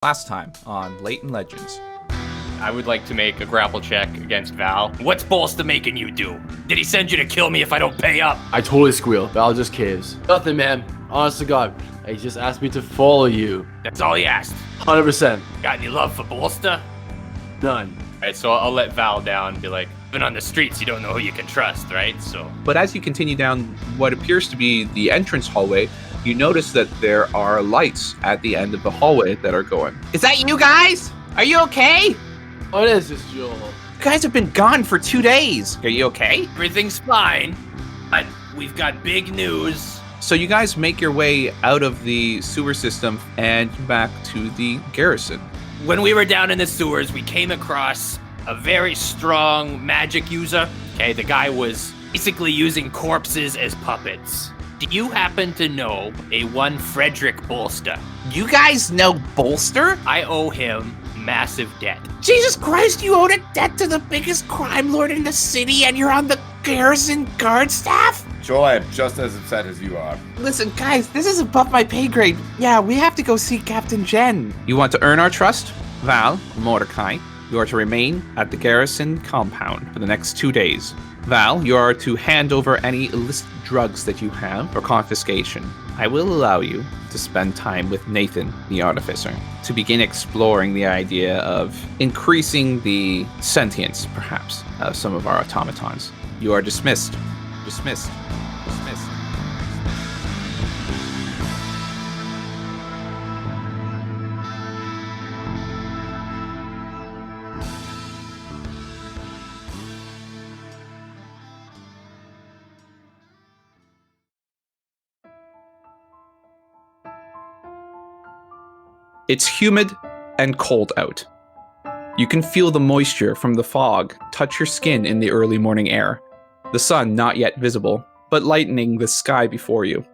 Last time on Latent Legends. I would like to make a grapple check against Val. What's Bolster making you do? Did he send you to kill me if I don't pay up? I totally squeal. Val just caves. Nothing, man. Honest to God. He just asked me to follow you. That's all he asked. 100%. Got any love for Bolster? None. Alright, so I'll let Val down and be like, even on the streets, you don't know who you can trust, right? So. But as you continue down what appears to be the entrance hallway, you notice that there are lights at the end of the hallway that are going. Is that you guys? Are you okay? What is this, Joel? You guys have been gone for 2 days. Are you okay? Everything's fine, but we've got big news. So you guys make your way out of the sewer system and back to the garrison. When we were down in the sewers, we came across a very strong magic user. Okay, the guy was basically using corpses as puppets. Do you happen to know a one Fredrick Bolster? You guys know Bolster? I owe him massive debt. Jesus Christ, you owed a debt to the biggest crime lord in the city and you're on the garrison guard staff? Joel, I am just as upset as you are. Listen, guys, this is above my pay grade. Yeah, we have to go see Captain Jen. You want to earn our trust? Val, Mordechai, you are to remain at the garrison compound for the next 2 days. Val, you are to hand over any illicit drugs that you have for confiscation. I will allow you to spend time with Nathan, the artificer, to begin exploring the idea of increasing the sentience, perhaps, of some of our automatons. You are dismissed. Dismissed. Dismissed. It's humid and cold out. You can feel the moisture from the fog touch your skin in the early morning air, the sun not yet visible, but lightening the sky before you.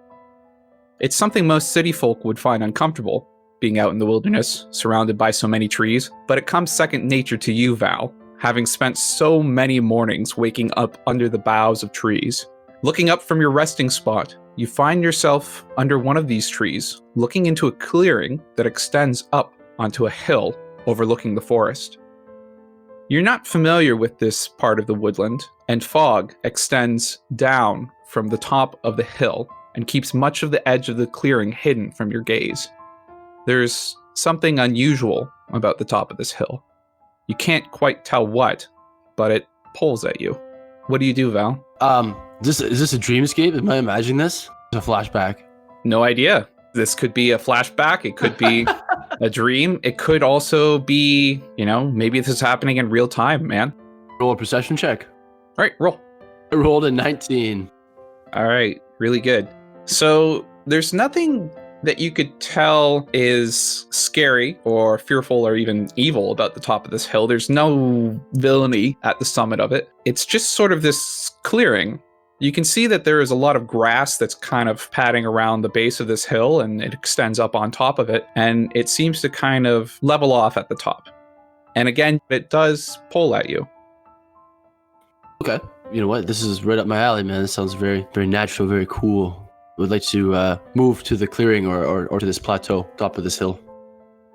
It's something most city folk would find uncomfortable, being out in the wilderness, surrounded by so many trees, but it comes second nature to you, Val, having spent so many mornings waking up under the boughs of trees. Looking up from your resting spot, you find yourself under one of these trees, looking into a clearing that extends up onto a hill overlooking the forest. You're not familiar with this part of the woodland, and fog extends down from the top of the hill and keeps much of the edge of the clearing hidden from your gaze. There's something unusual about the top of this hill. You can't quite tell what, but it pulls at you. What do you do, Val? Is this a dreamscape? Am I imagining this? It's a flashback. No idea. This could be a flashback. It could be a dream. It could also be, maybe this is happening in real time, man. Roll a perception check. All right, roll. I rolled a 19. All right, really good. So there's nothing that you could tell is scary or fearful or even evil about the top of this hill. There's no villainy at the summit of it. It's just sort of this clearing. You can see that there is a lot of grass that's kind of padding around the base of this hill, and it extends up on top of it, and it seems to kind of level off at the top. And again, it does pull at you. Okay. You know what? This is right up my alley, man. This sounds very, very natural, very cool. I would like to move to the clearing or to this plateau, top of this hill.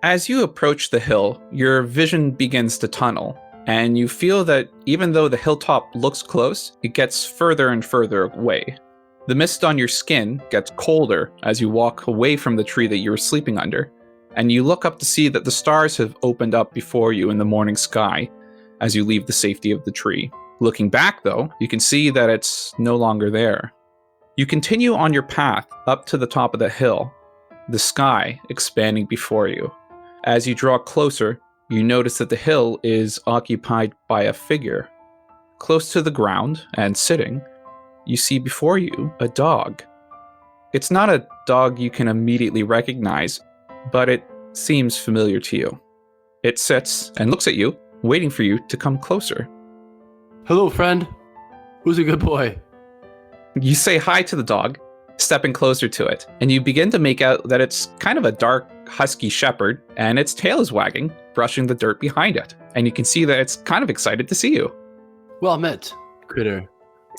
As you approach the hill, your vision begins to tunnel, and you feel that even though the hilltop looks close, it gets further and further away. The mist on your skin gets colder as you walk away from the tree that you were sleeping under, and you look up to see that the stars have opened up before you in the morning sky as you leave the safety of the tree. Looking back, though, you can see that it's no longer there. You continue on your path up to the top of the hill, the sky expanding before you. As you draw closer, you notice that the hill is occupied by a figure. Close to the ground and sitting, you see before you a dog. It's not a dog you can immediately recognize, but it seems familiar to you. It sits and looks at you, waiting for you to come closer. Hello, friend. Who's a good boy? You say hi to the dog, stepping closer to it, and you begin to make out that it's kind of a dark, husky shepherd, and its tail is wagging, brushing the dirt behind it. And you can see that it's kind of excited to see you. Well met, critter.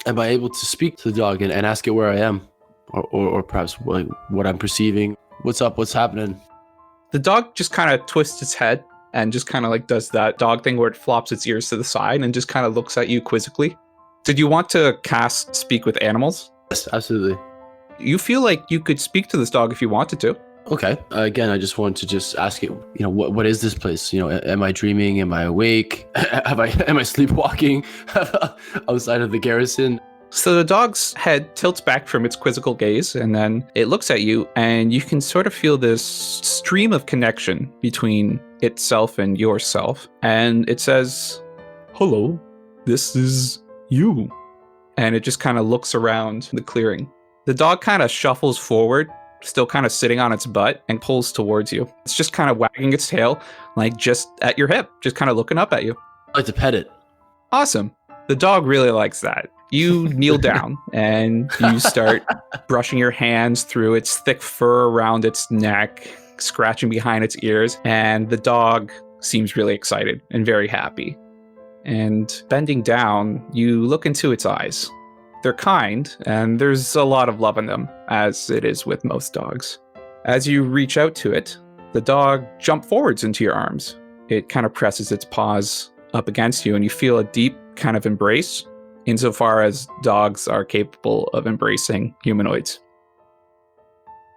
Am I able to speak to the dog and ask it where I am? Or perhaps what I'm perceiving? What's up? What's happening? The dog just kind of twists its head and just kind of like does that dog thing where it flops its ears to the side and just kind of looks at you quizzically. Did you want to cast Speak with Animals? Yes, absolutely. You feel like you could speak to this dog if you wanted to. Okay. Again, I just wanted to just ask it, what is this place? Am I dreaming? Am I awake? Am I sleepwalking outside of the garrison? So the dog's head tilts back from its quizzical gaze, and then it looks at you, and you can sort of feel this stream of connection between itself and yourself. And it says, "Hello, this is you." And it just kind of looks around the clearing. The dog kind of shuffles forward, still kind of sitting on its butt, and pulls towards you. It's just kind of wagging its tail, like just at your hip, just kind of looking up at you. I like to pet it. Awesome. The dog really likes that. You kneel down and you start brushing your hands through its thick fur around its neck, scratching behind its ears, and the dog seems really excited and very happy. And bending down, you look into its eyes. They're kind, and there's a lot of love in them, as it is with most dogs. As you reach out to it, the dog jumps forwards into your arms. It kind of presses its paws up against you, and you feel a deep kind of embrace, insofar as dogs are capable of embracing humanoids.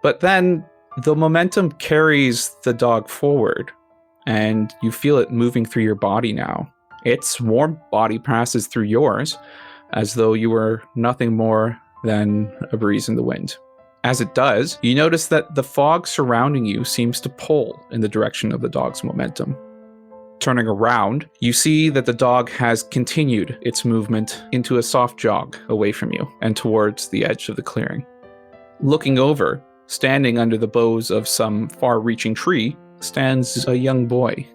But then the momentum carries the dog forward, and you feel it moving through your body now. Its warm body passes through yours, as though you were nothing more than a breeze in the wind. As it does, you notice that the fog surrounding you seems to pull in the direction of the dog's momentum. Turning around, you see that the dog has continued its movement into a soft jog away from you and towards the edge of the clearing. Looking over, standing under the boughs of some far-reaching tree, stands a young boy.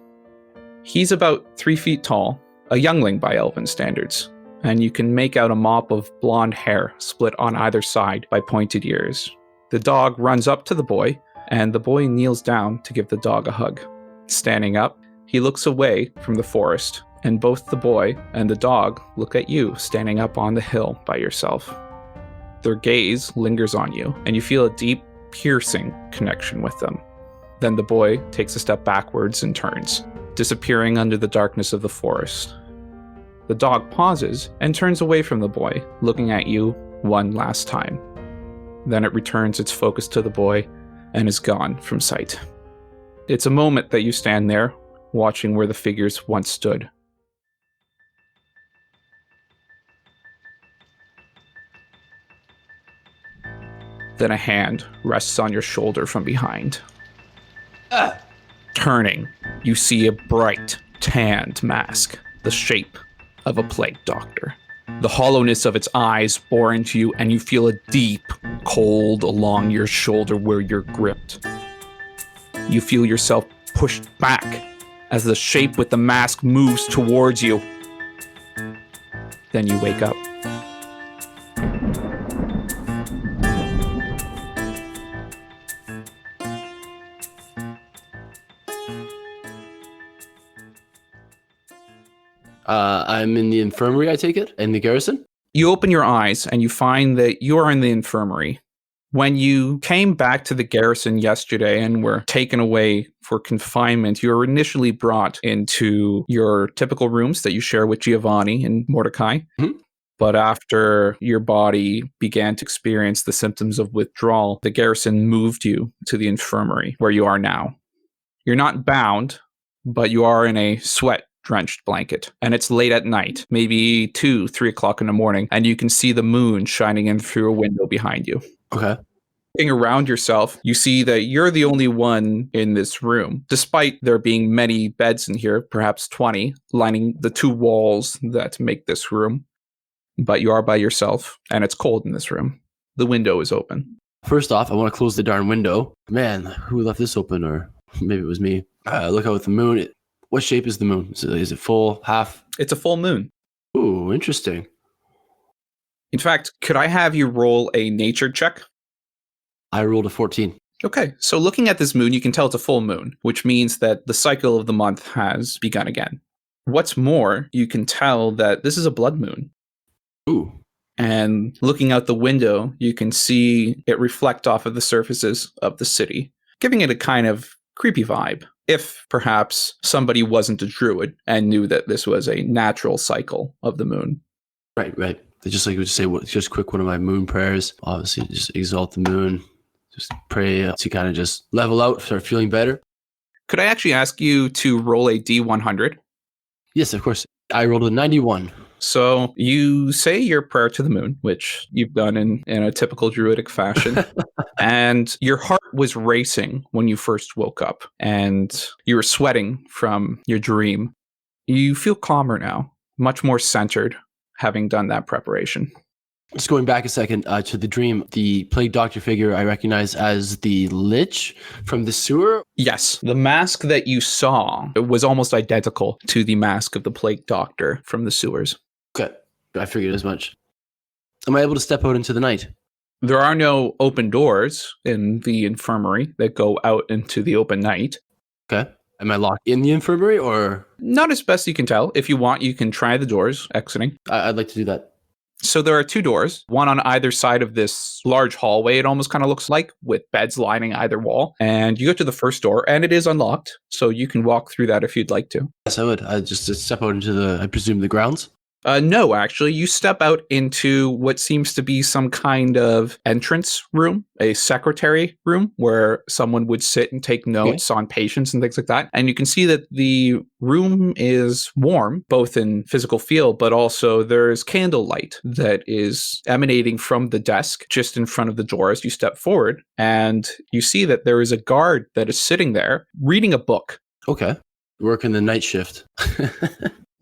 He's about 3 feet tall, a youngling by elven standards, and you can make out a mop of blonde hair split on either side by pointed ears. The dog runs up to the boy, and the boy kneels down to give the dog a hug. Standing up, he looks away from the forest, and both the boy and the dog look at you standing up on the hill by yourself. Their gaze lingers on you, and you feel a deep, piercing connection with them. Then the boy takes a step backwards and turns, disappearing under the darkness of the forest. The dog pauses and turns away from the boy, looking at you one last time. Then it returns its focus to the boy and is gone from sight. It's a moment that you stand there, watching where the figures once stood. Then a hand rests on your shoulder from behind. Turning, you see a bright, tanned mask, the shape of a plague doctor. The hollowness of its eyes bore into you, and you feel a deep cold along your shoulder where you're gripped. You feel yourself pushed back as the shape with the mask moves towards you. Then you wake up. I'm in the infirmary, I take it, in the garrison? You open your eyes and you find that you are in the infirmary. When you came back to the garrison yesterday and were taken away for confinement, you were initially brought into your typical rooms that you share with Giovanni and Mordechai. Mm-hmm. But after your body began to experience the symptoms of withdrawal, the garrison moved you to the infirmary where you are now. You're not bound, but you are in a sweat-drenched blanket. And it's late at night, maybe 2, 3 o'clock in the morning, and you can see the moon shining in through a window behind you. Okay. Looking around yourself, you see that you're the only one in this room, despite there being many beds in here, perhaps 20, lining the 2 walls that make this room. But you are by yourself, and it's cold in this room. The window is open. First off, I want to close the darn window. Man, who left this open? Or maybe it was me. Look out at the moon. What shape is the moon? Is it full, half? It's a full moon. Ooh, interesting. In fact, could I have you roll a nature check? I rolled a 14. Okay, so looking at this moon, you can tell it's a full moon, which means that the cycle of the month has begun again. What's more, you can tell that this is a blood moon. Ooh. And looking out the window, you can see it reflect off of the surfaces of the city, giving it a kind of creepy vibe. If perhaps somebody wasn't a druid and knew that this was a natural cycle of the moon. Right. They just like would say, just quick one of my moon prayers. Obviously, just exalt the moon. Just pray to kind of just level out, start feeling better. Could I actually ask you to roll a D100? Yes, of course. I rolled a 91. So you say your prayer to the moon, which you've done in a typical druidic fashion, and your heart was racing when you first woke up, and you were sweating from your dream. You feel calmer now, much more centered, having done that preparation. Just going back a second to the dream, the plague doctor figure I recognize as the Lich from the sewer. Yes, the mask that you saw was almost identical to the mask of the plague doctor from the sewers. Okay, I figured as much. Am I able to step out into the night? There are no open doors in the infirmary that go out into the open night. Okay. Am I locked in the infirmary or? Not as best you can tell. If you want, you can try the doors exiting. I'd like to do that. So there are two doors, one on either side of this large hallway, it almost kind of looks like, with beds lining either wall. And you go to the first door, and it is unlocked, so you can walk through that if you'd like to. Yes, I would. I'd just step out into I presume, the grounds. No, actually, you step out into what seems to be some kind of entrance room, a secretary room where someone would sit and take notes on patients and things like that. And you can see that the room is warm, both in physical feel, but also there's candlelight that is emanating from the desk just in front of the door as you step forward. And you see that there is a guard that is sitting there reading a book. Okay. Working the night shift.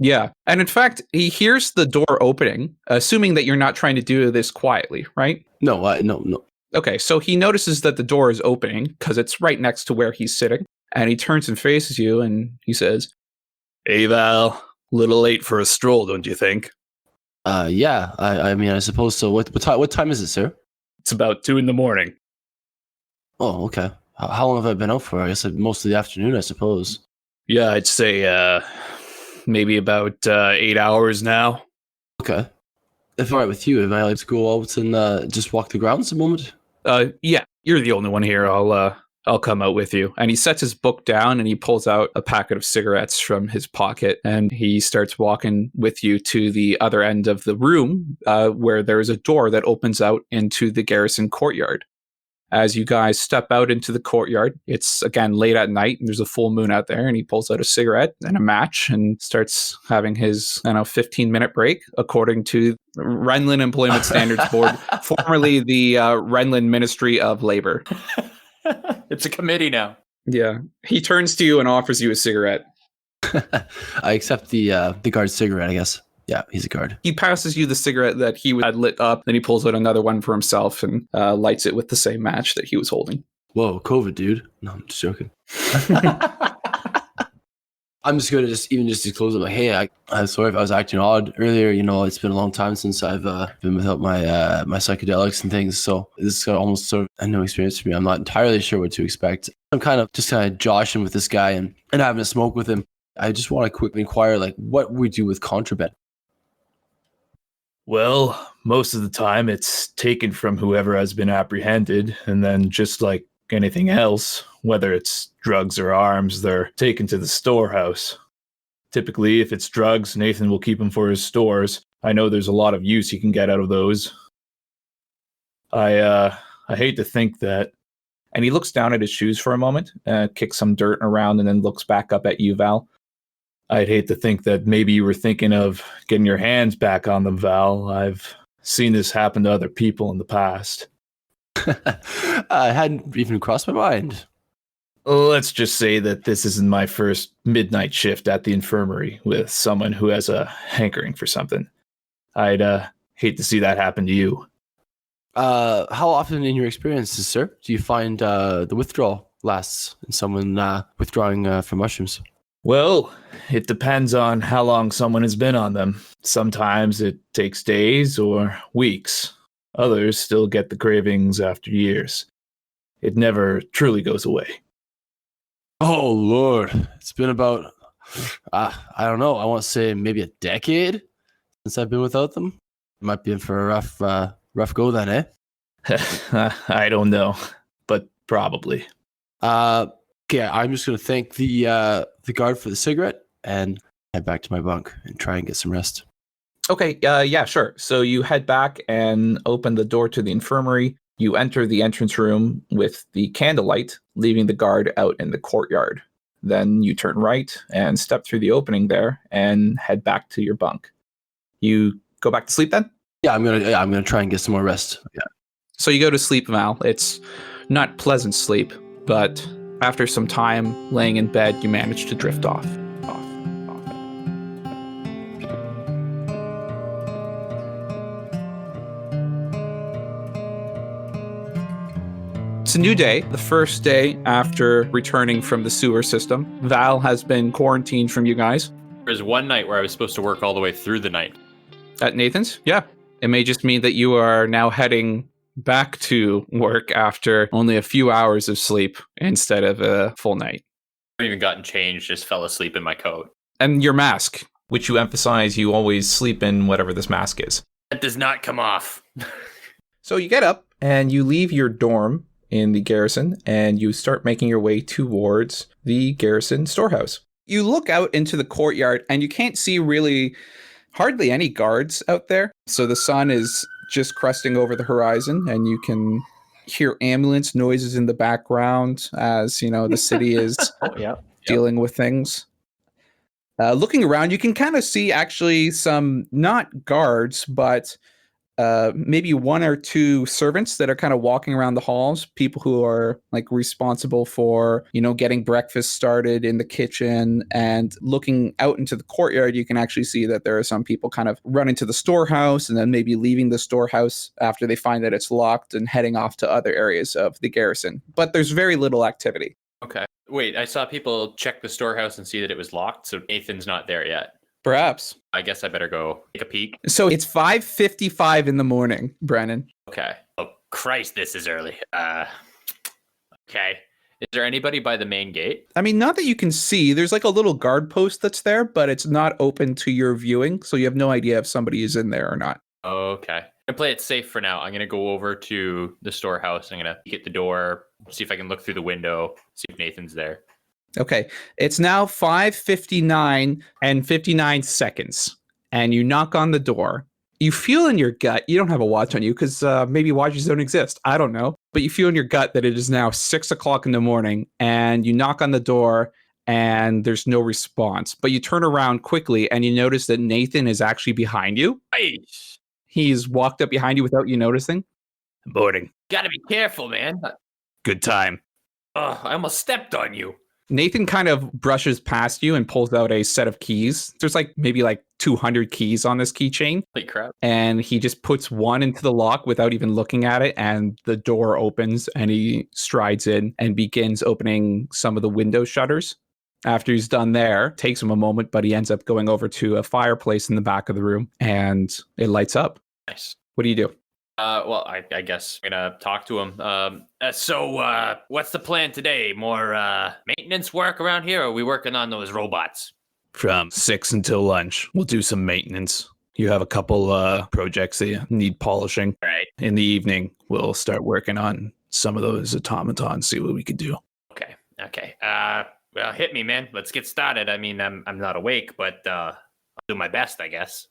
Yeah. And in fact, he hears the door opening, assuming that you're not trying to do this quietly, right? No. Okay, so he notices that the door is opening because it's right next to where he's sitting. And he turns and faces you and he says, "Hey, Val, little late for a stroll, don't you think?" Yeah. I mean, I suppose so. What time is it, sir? It's about 2 a.m. Oh, okay. How long have I been out for? I guess most of the afternoon, I suppose. Yeah, I'd say maybe about 8 hours now. Okay. If all right with you, am I allowed to go out and just walk the grounds a moment? Yeah, you're the only one here. I'll come out with you. And he sets his book down and he pulls out a packet of cigarettes from his pocket and he starts walking with you to the other end of the room where there is a door that opens out into the garrison courtyard. As you guys step out into the courtyard, it's again late at night and there's a full moon out there and he pulls out a cigarette and a match and starts having his 15-minute break according to Renlin Employment Standards Board, formerly the Renlin Ministry of Labor. It's a committee now. Yeah. He turns to you and offers you a cigarette. I accept the guard's cigarette, I guess. Yeah, he's a guard. He passes you the cigarette that he had lit up, then he pulls out another one for himself and lights it with the same match that he was holding. Whoa, COVID, dude. No, I'm just joking. I'm just going to just disclose it. Like, hey, I'm sorry if I was acting odd earlier. You know, it's been a long time since I've been without my psychedelics and things. So this is almost sort of a new experience for me. I'm not entirely sure what to expect. I'm kind of joshing with this guy and having a smoke with him. I just want to quickly inquire, like, what we do with contraband. Well, most of the time it's taken from whoever has been apprehended, and then just like anything else, whether it's drugs or arms, they're taken to the storehouse. Typically, if it's drugs, Nathan will keep them for his stores. I know there's a lot of use he can get out of those. I hate to think that. And he looks down at his shoes for a moment, kicks some dirt around, and then looks back up at you, Val. I'd hate to think that maybe you were thinking of getting your hands back on them, Val. I've seen this happen to other people in the past. I hadn't even crossed my mind. Let's just say that this isn't my first midnight shift at the infirmary with someone who has a hankering for something. I'd hate to see that happen to you. How often in your experiences, sir, do you find the withdrawal lasts in someone withdrawing from mushrooms? Well, it depends on how long someone has been on them. Sometimes it takes days or weeks. Others still get the cravings after years. It never truly goes away. Oh, Lord. It's been about, I don't know, I want to say maybe a decade since I've been without them. Might be in for a rough go then, eh? I don't know, but probably. Okay, I'm just gonna thank the guard for the cigarette and head back to my bunk and try and get some rest. Okay, yeah, sure. So you head back and open the door to the infirmary. You enter the entrance room with the candlelight, leaving the guard out in the courtyard. Then you turn right and step through the opening there and head back to your bunk. You go back to sleep then? Yeah, I'm gonna try and get some more rest. Yeah. So you go to sleep, Val. It's not pleasant sleep, but after some time laying in bed, you manage to drift off. It's a new day, the first day after returning from the sewer system. Val has been quarantined from you guys. There's one night where I was supposed to work all the way through the night. At Nathan's? Yeah. It may just mean that you are now heading back to work after only a few hours of sleep instead of a full night. I haven't even gotten changed, just fell asleep in my coat. And your mask, which you emphasize you always sleep in whatever this mask is. That does not come off. So you get up and you leave your dorm in the garrison and you start making your way towards the garrison storehouse. You look out into the courtyard and you can't see really hardly any guards out there. So the sun is just cresting over the horizon and you can hear ambulance noises in the background as, you know, the city is dealing with things. Looking around, you can kind of see actually some, not guards, but maybe one or two servants that are kind of walking around the halls, people who are like responsible for, you know, getting breakfast started in the kitchen. And looking out into the courtyard, you can actually see that there are some people kind of running to the storehouse and then maybe leaving the storehouse after they find that it's locked and heading off to other areas of the garrison. But there's very little activity. Okay. Wait, I saw people check the storehouse and see that it was locked, so Nathan's not there yet. Perhaps. I guess I better go take a peek. So it's 5:55 in the morning, Brennan. Okay. Oh, Christ, this is early. Okay. Is there anybody by the main gate? I mean, not that you can see. There's like a little guard post that's there, but it's not open to your viewing, so you have no idea if somebody is in there or not. Okay. I'm gonna play it safe for now. I'm gonna go over to the storehouse. I'm gonna get the door, see if I can look through the window, see if Nathan's there. Okay, it's now 5:59 and 59 seconds, and you knock on the door. You feel in your gut, you don't have a watch on you because maybe watches don't exist. I don't know. But you feel in your gut that it is now 6 o'clock in the morning, and you knock on the door, and there's no response. But you turn around quickly, and you notice that Nathan is actually behind you. Hey, He's walked up behind you without you noticing. Morning. gotta be careful, man. Good time. Oh, I almost stepped on you. Nathan kind of brushes past you and pulls out a set of keys. There's like maybe like 200 keys on this keychain. Holy crap. And he just puts one into the lock without even looking at it. And the door opens and he strides in and begins opening some of the window shutters. After he's done there, takes him a moment, but he ends up going over to a fireplace in the back of the room and it lights up. Nice. What do you do? Well, I guess I'm gonna talk to him. So, what's the plan today? More maintenance work around here, or are we working on those robots? From 6 until lunch, we'll do some maintenance. You have a couple projects that you need polishing. All right. In the evening, we'll start working on some of those automatons, see what we can do. Okay. Well, hit me, man. Let's get started. I mean, I'm not awake, but I'll do my best, I guess.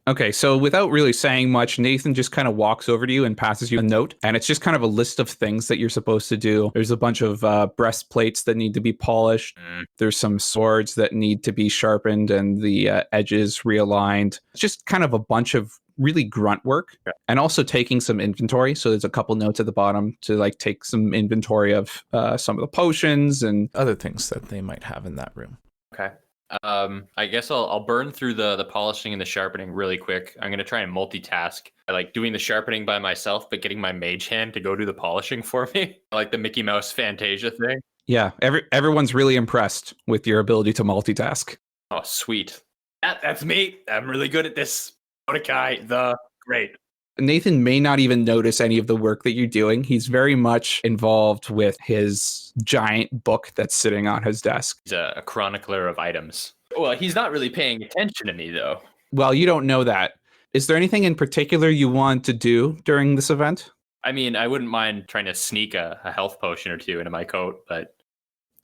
Okay, so without really saying much, Nathan just kind of walks over to you and passes you a note. And it's just kind of a list of things that you're supposed to do. There's a bunch of breastplates that need to be polished. There's some swords that need to be sharpened and the edges realigned. It's just kind of a bunch of really grunt work and also taking some inventory. So there's a couple notes at the bottom to like take some inventory of some of the potions and other things that they might have in that room. Okay. I guess I'll burn through the polishing and the sharpening really quick. I'm gonna try and multitask. I like doing the sharpening by myself, but getting my mage hand to go do the polishing for me, like the Mickey Mouse Fantasia thing. yeah, everyone's really impressed with your ability to multitask. Oh, sweet. That's me. I'm really good at this. Mordechai, the great. Nathan may not even notice any of the work that you're doing. He's very much involved with his giant book that's sitting on his desk. He's a chronicler of items. Well, he's not really paying attention to me, though. Well, you don't know that. Is there anything in particular you want to do during this event? I mean, I wouldn't mind trying to sneak a health potion or two into my coat, but...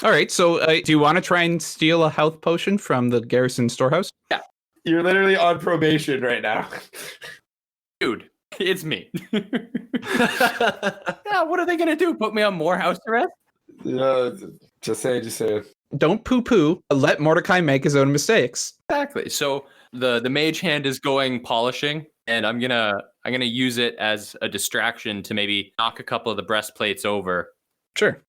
All right, so do you want to try and steal a health potion from the garrison storehouse? You're literally on probation right now. Dude, it's me. Yeah, what are they gonna do? Put me on more house arrest? Yeah, just say. Don't poo-poo. Let Mordecai make his own mistakes. Exactly. So the mage hand is going polishing, and I'm gonna use it as a distraction to maybe knock a couple of the breastplates over Sure.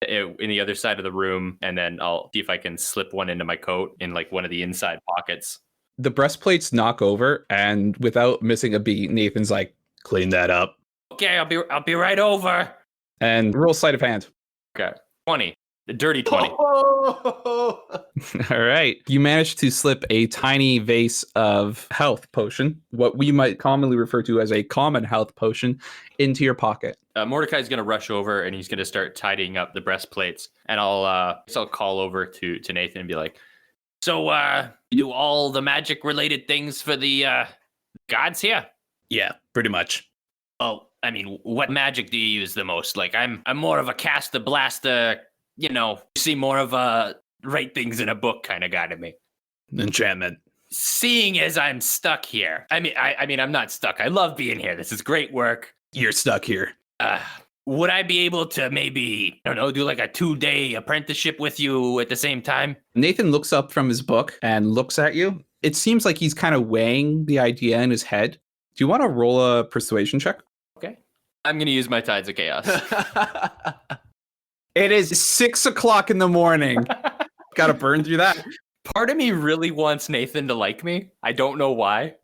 in the other side of the room, and then I'll see if I can slip one into my coat in like one of the inside pockets. The breastplates knock over, and without missing a beat, Nathan's like, Clean that up. Okay, I'll be right over. and roll sleight of hand. Okay. 20. The dirty 20. All right. You managed to slip a tiny vase of health potion, what we might commonly refer to as a common health potion, into your pocket. Mordecai's going to rush over and he's going to start tidying up the breastplates. And I'll call over to Nathan and be like, So, you do all the magic related things for the gods here? Yeah, pretty much. Oh, I mean, what magic do you use the most? Like, I'm more of a caster blaster, you know, see more of a write things in a book kind of guy to me. Enchantment. Seeing as I'm stuck here, I mean, I'm not stuck. I love being here. This is great work. You're stuck here. Would I be able to maybe, I don't know, do like a 2-day apprenticeship with you at the same time? Nathan looks up from his book and looks at you. It seems like he's kind of weighing the idea in his head. Do you want to roll a persuasion check? okay, I'm going to use my Tides of Chaos. It is 6 o'clock in the morning. Got to burn through that. Part of me really wants Nathan to like me. I don't know why.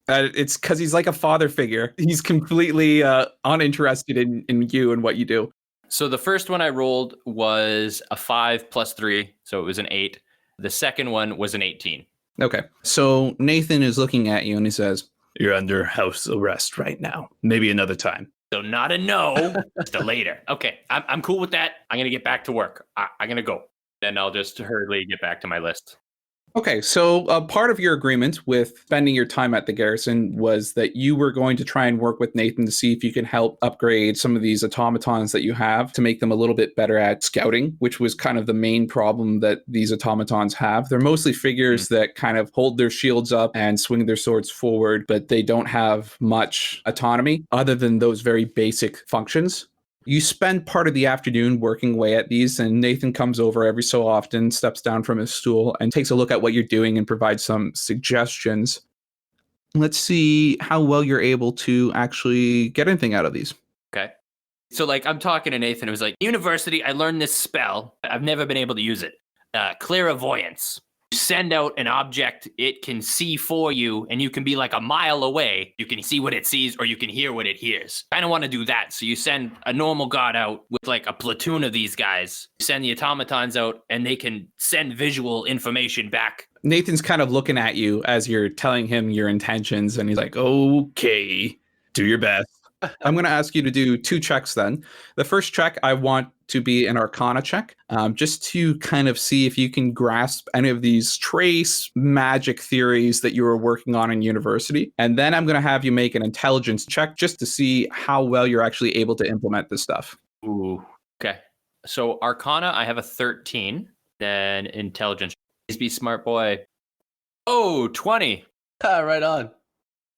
It's because he's like a father figure. He's completely uninterested in you and what you do. So the first one I rolled was a 5 plus 3, so it was an 8. The second one was an 18. Okay. So Nathan is looking at you and he says, You're under house arrest right now. Maybe another time. So not a no, just a later. Okay, I'm cool with that. I'm going to get back to work. I'm going to go. Then I'll just hurriedly get back to my list. okay, so part of your agreement with spending your time at the garrison was that you were going to try and work with Nathan to see if you can help upgrade some of these automatons that you have to make them a little bit better at scouting, which was kind of the main problem that these automatons have. They're mostly figures that kind of hold their shields up and swing their swords forward, but they don't have much autonomy other than those very basic functions. You spend part of the afternoon working away at these, and Nathan comes over every so often, steps down from his stool, and takes a look at what you're doing and provides some suggestions. Let's see how well you're able to actually get anything out of these. Okay. So like I'm talking to Nathan, it was like, university, I learned this spell. I've never been able to use it. Clairvoyance. You send out an object, it can see for you, and you can be like a mile away. You can see what it sees, or you can hear what it hears. I don't want to do that. So you send a normal god out with like a platoon of these guys. You send the automatons out, and they can send visual information back. Nathan's kind of looking at you as you're telling him your intentions, and he's like, okay, Do your best. I'm going to ask you to do 2 checks then. The first check I want to be an Arcana check, just to kind of see if you can grasp any of these trace magic theories that you were working on in university. And then I'm going to have you make an intelligence check just to see how well you're actually able to implement this stuff. Ooh. Okay. So Arcana, I have a 13. Then Intelligence. Please be smart boy. Oh, 20. Right on.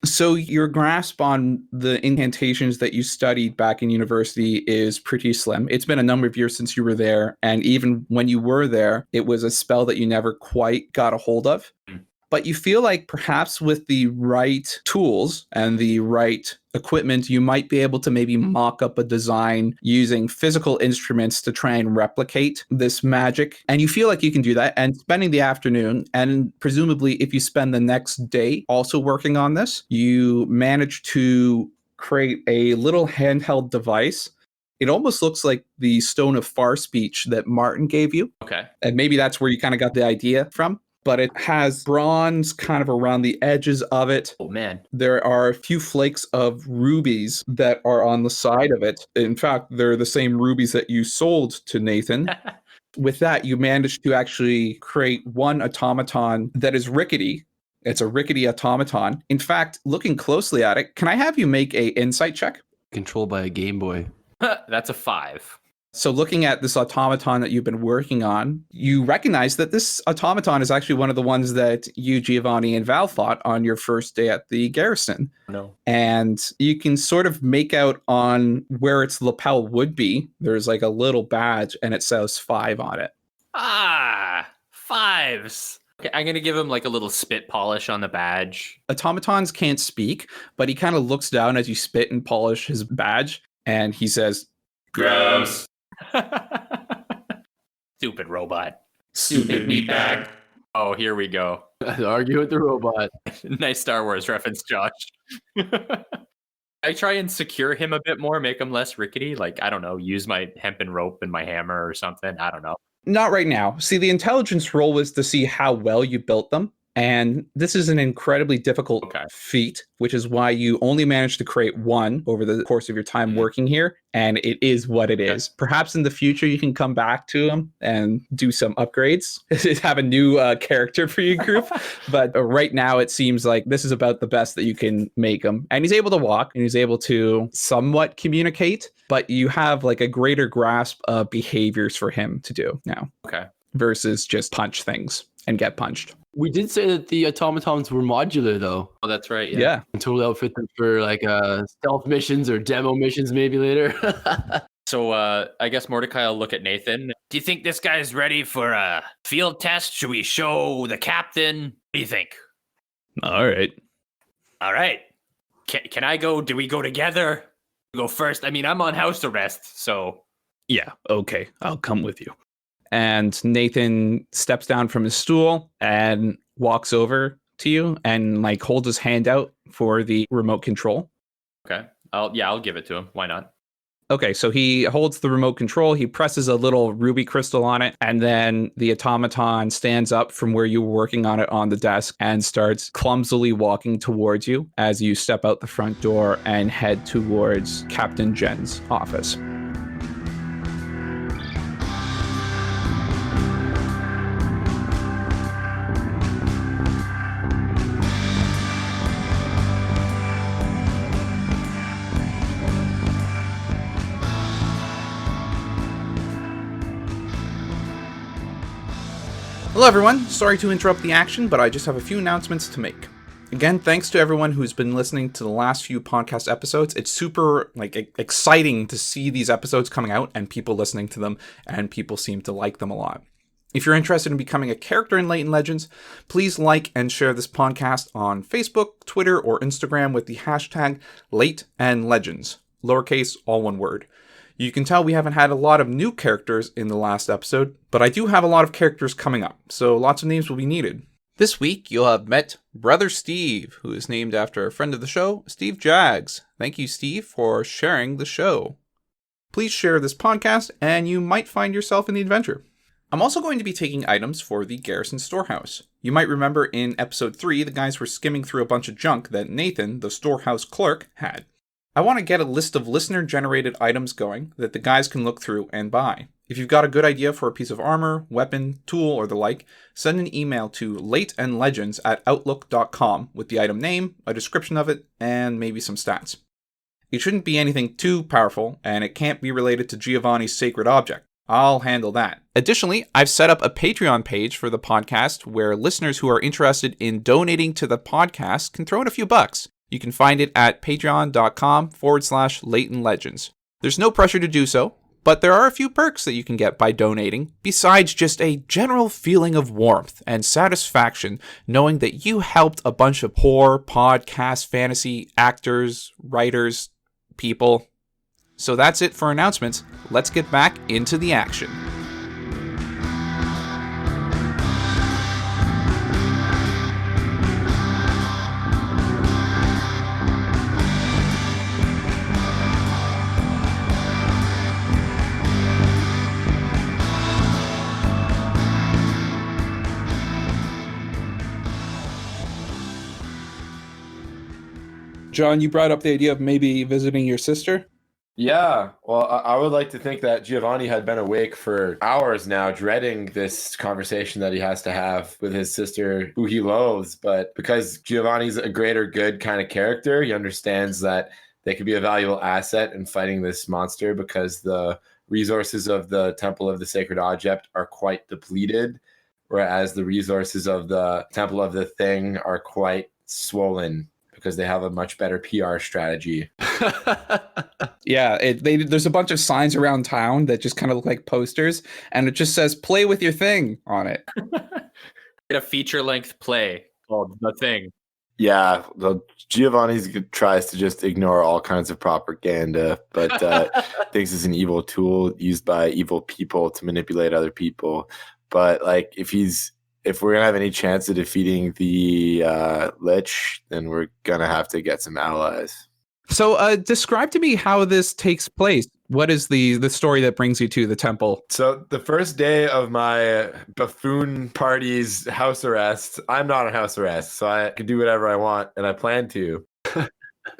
So your grasp on the incantations that you studied back in university is pretty slim. It's been a number of years since you were there. And even when you were there, it was a spell that you never quite got a hold of. But you feel like perhaps with the right tools and the right equipment, you might be able to maybe mock up a design using physical instruments to try and replicate this magic. And you feel like you can do that. And spending the afternoon, and presumably if you spend the next day also working on this, you manage to create a little handheld device. It almost looks like the Stone of Far Speech that Martin gave you. Okay. And maybe that's where you kind of got the idea from. But it has bronze kind of around the edges of it. Oh, man. There are a few flakes of rubies that are on the side of it. In fact, they're the same rubies that you sold to Nathan. With that, you managed to actually create one automaton that is rickety. It's a rickety automaton. In fact, looking closely at it, can I have you make a insight check? Controlled by a Game Boy. That's a 5. So looking at this automaton that you've been working on, you recognize that this automaton is actually one of the ones that you, Giovanni, and Val fought on your first day at the garrison. No. And you can sort of make out on where its lapel would be. There's like a little badge and it says 5 on it. Ah, 5s. Okay, I'm going to give him like a little spit polish on the badge. Automatons can't speak, but he kind of looks down as you spit and polish his badge. And he says, Gross. Stupid robot. Stupid meatbag. Oh, here we go. Argue with the robot. Nice Star Wars reference, Josh. I try and secure him a bit more, make him less rickety. Like, I don't know, use my hempen rope and my hammer or something. I don't know. not right now. See, the intelligence roll was to see how well you built them. And this is an incredibly difficult feat, which is why you only managed to create one over the course of your time working here. And it is what it is. Perhaps in the future, you can come back to them and do some upgrades, have a new character for your group. But right now, it seems like this is about the best that you can make him. And he's able to walk and he's able to somewhat communicate, but you have like a greater grasp of behaviors for him to do now. Versus just punch things and get punched. We did say that the automatons were modular, though. Oh, that's right. Yeah. And totally outfit them for like stealth missions or demo missions maybe later. So I guess Mordechai will look at Nathan. Do you think this guy's ready for a field test? Should we show the captain? What do you think? All right. All right. Can I go? Do we go together? Go first? I mean, I'm on house arrest, so. Yeah, okay. I'll come with you. And Nathan steps down from his stool and walks over to you and like holds his hand out for the remote control. Okay. I'll give it to him. Why not? Okay, so he holds the remote control, he presses a little ruby crystal on it, and then the automaton stands up from where you were working on it on the desk and starts clumsily walking towards you as you step out the front door and head towards Captain Jen's office. Hello everyone, sorry to interrupt the action, but I just have a few announcements to make. Again, thanks to everyone who's been listening to the last few podcast episodes. It's super exciting to see these episodes coming out and people listening to them, and people seem to like them a lot. If you're interested in becoming a character in Leighton Legends, please like and share this podcast on Facebook, Twitter, or Instagram with the hashtag LateandLegends, lowercase, all one word. You can tell we haven't had a lot of new characters in the last episode, but I do have a lot of characters coming up, so lots of names will be needed. This week, you'll have met Brother Steve, who is named after a friend of the show, Steve Jags. Thank you, Steve, for sharing the show. Please share this podcast, and you might find yourself in the adventure. I'm also going to be taking items for the Garrison Storehouse. You might remember in episode 3, the guys were skimming through a bunch of junk that Nathan, the storehouse clerk, had. I want to get a list of listener-generated items going that the guys can look through and buy. If you've got a good idea for a piece of armor, weapon, tool, or the like, send an email to lateandlegends@outlook.com with the item name, a description of it, and maybe some stats. It shouldn't be anything too powerful, and it can't be related to Giovanni's sacred object. I'll handle that. Additionally, I've set up a Patreon page for the podcast where listeners who are interested in donating to the podcast can throw in a few bucks. You can find it at patreon.com/Leighton Legends. There's no pressure to do so, but there are a few perks that you can get by donating, besides just a general feeling of warmth and satisfaction knowing that you helped a bunch of poor podcast fantasy actors, writers, people. So that's it for announcements. Let's get back into the action. John, you brought up the idea of maybe visiting your sister? Yeah, well, I would like to think that Giovanni had been awake for hours now, dreading this conversation that he has to have with his sister, who he loathes. But because Giovanni's a greater good kind of character, he understands that they could be a valuable asset in fighting this monster because the resources of the Temple of the Sacred Object are quite depleted, whereas the resources of the Temple of the Thing are quite swollen because they have a much better PR strategy. Yeah, there's a bunch of signs around town that just kind of look like posters, and it just says "Play with your thing" on it. Get a feature-length play called The Thing. Yeah, Giovanni tries to just ignore all kinds of propaganda, but thinks it's an evil tool used by evil people to manipulate other people. But like, if we're gonna have any chance of defeating the Lich, then we're gonna have to get some allies. So, describe to me how this takes place. What is the story that brings you to the temple? So the first day of my buffoon party's house arrest, I'm not on house arrest, so I can do whatever I want, and I plan to. I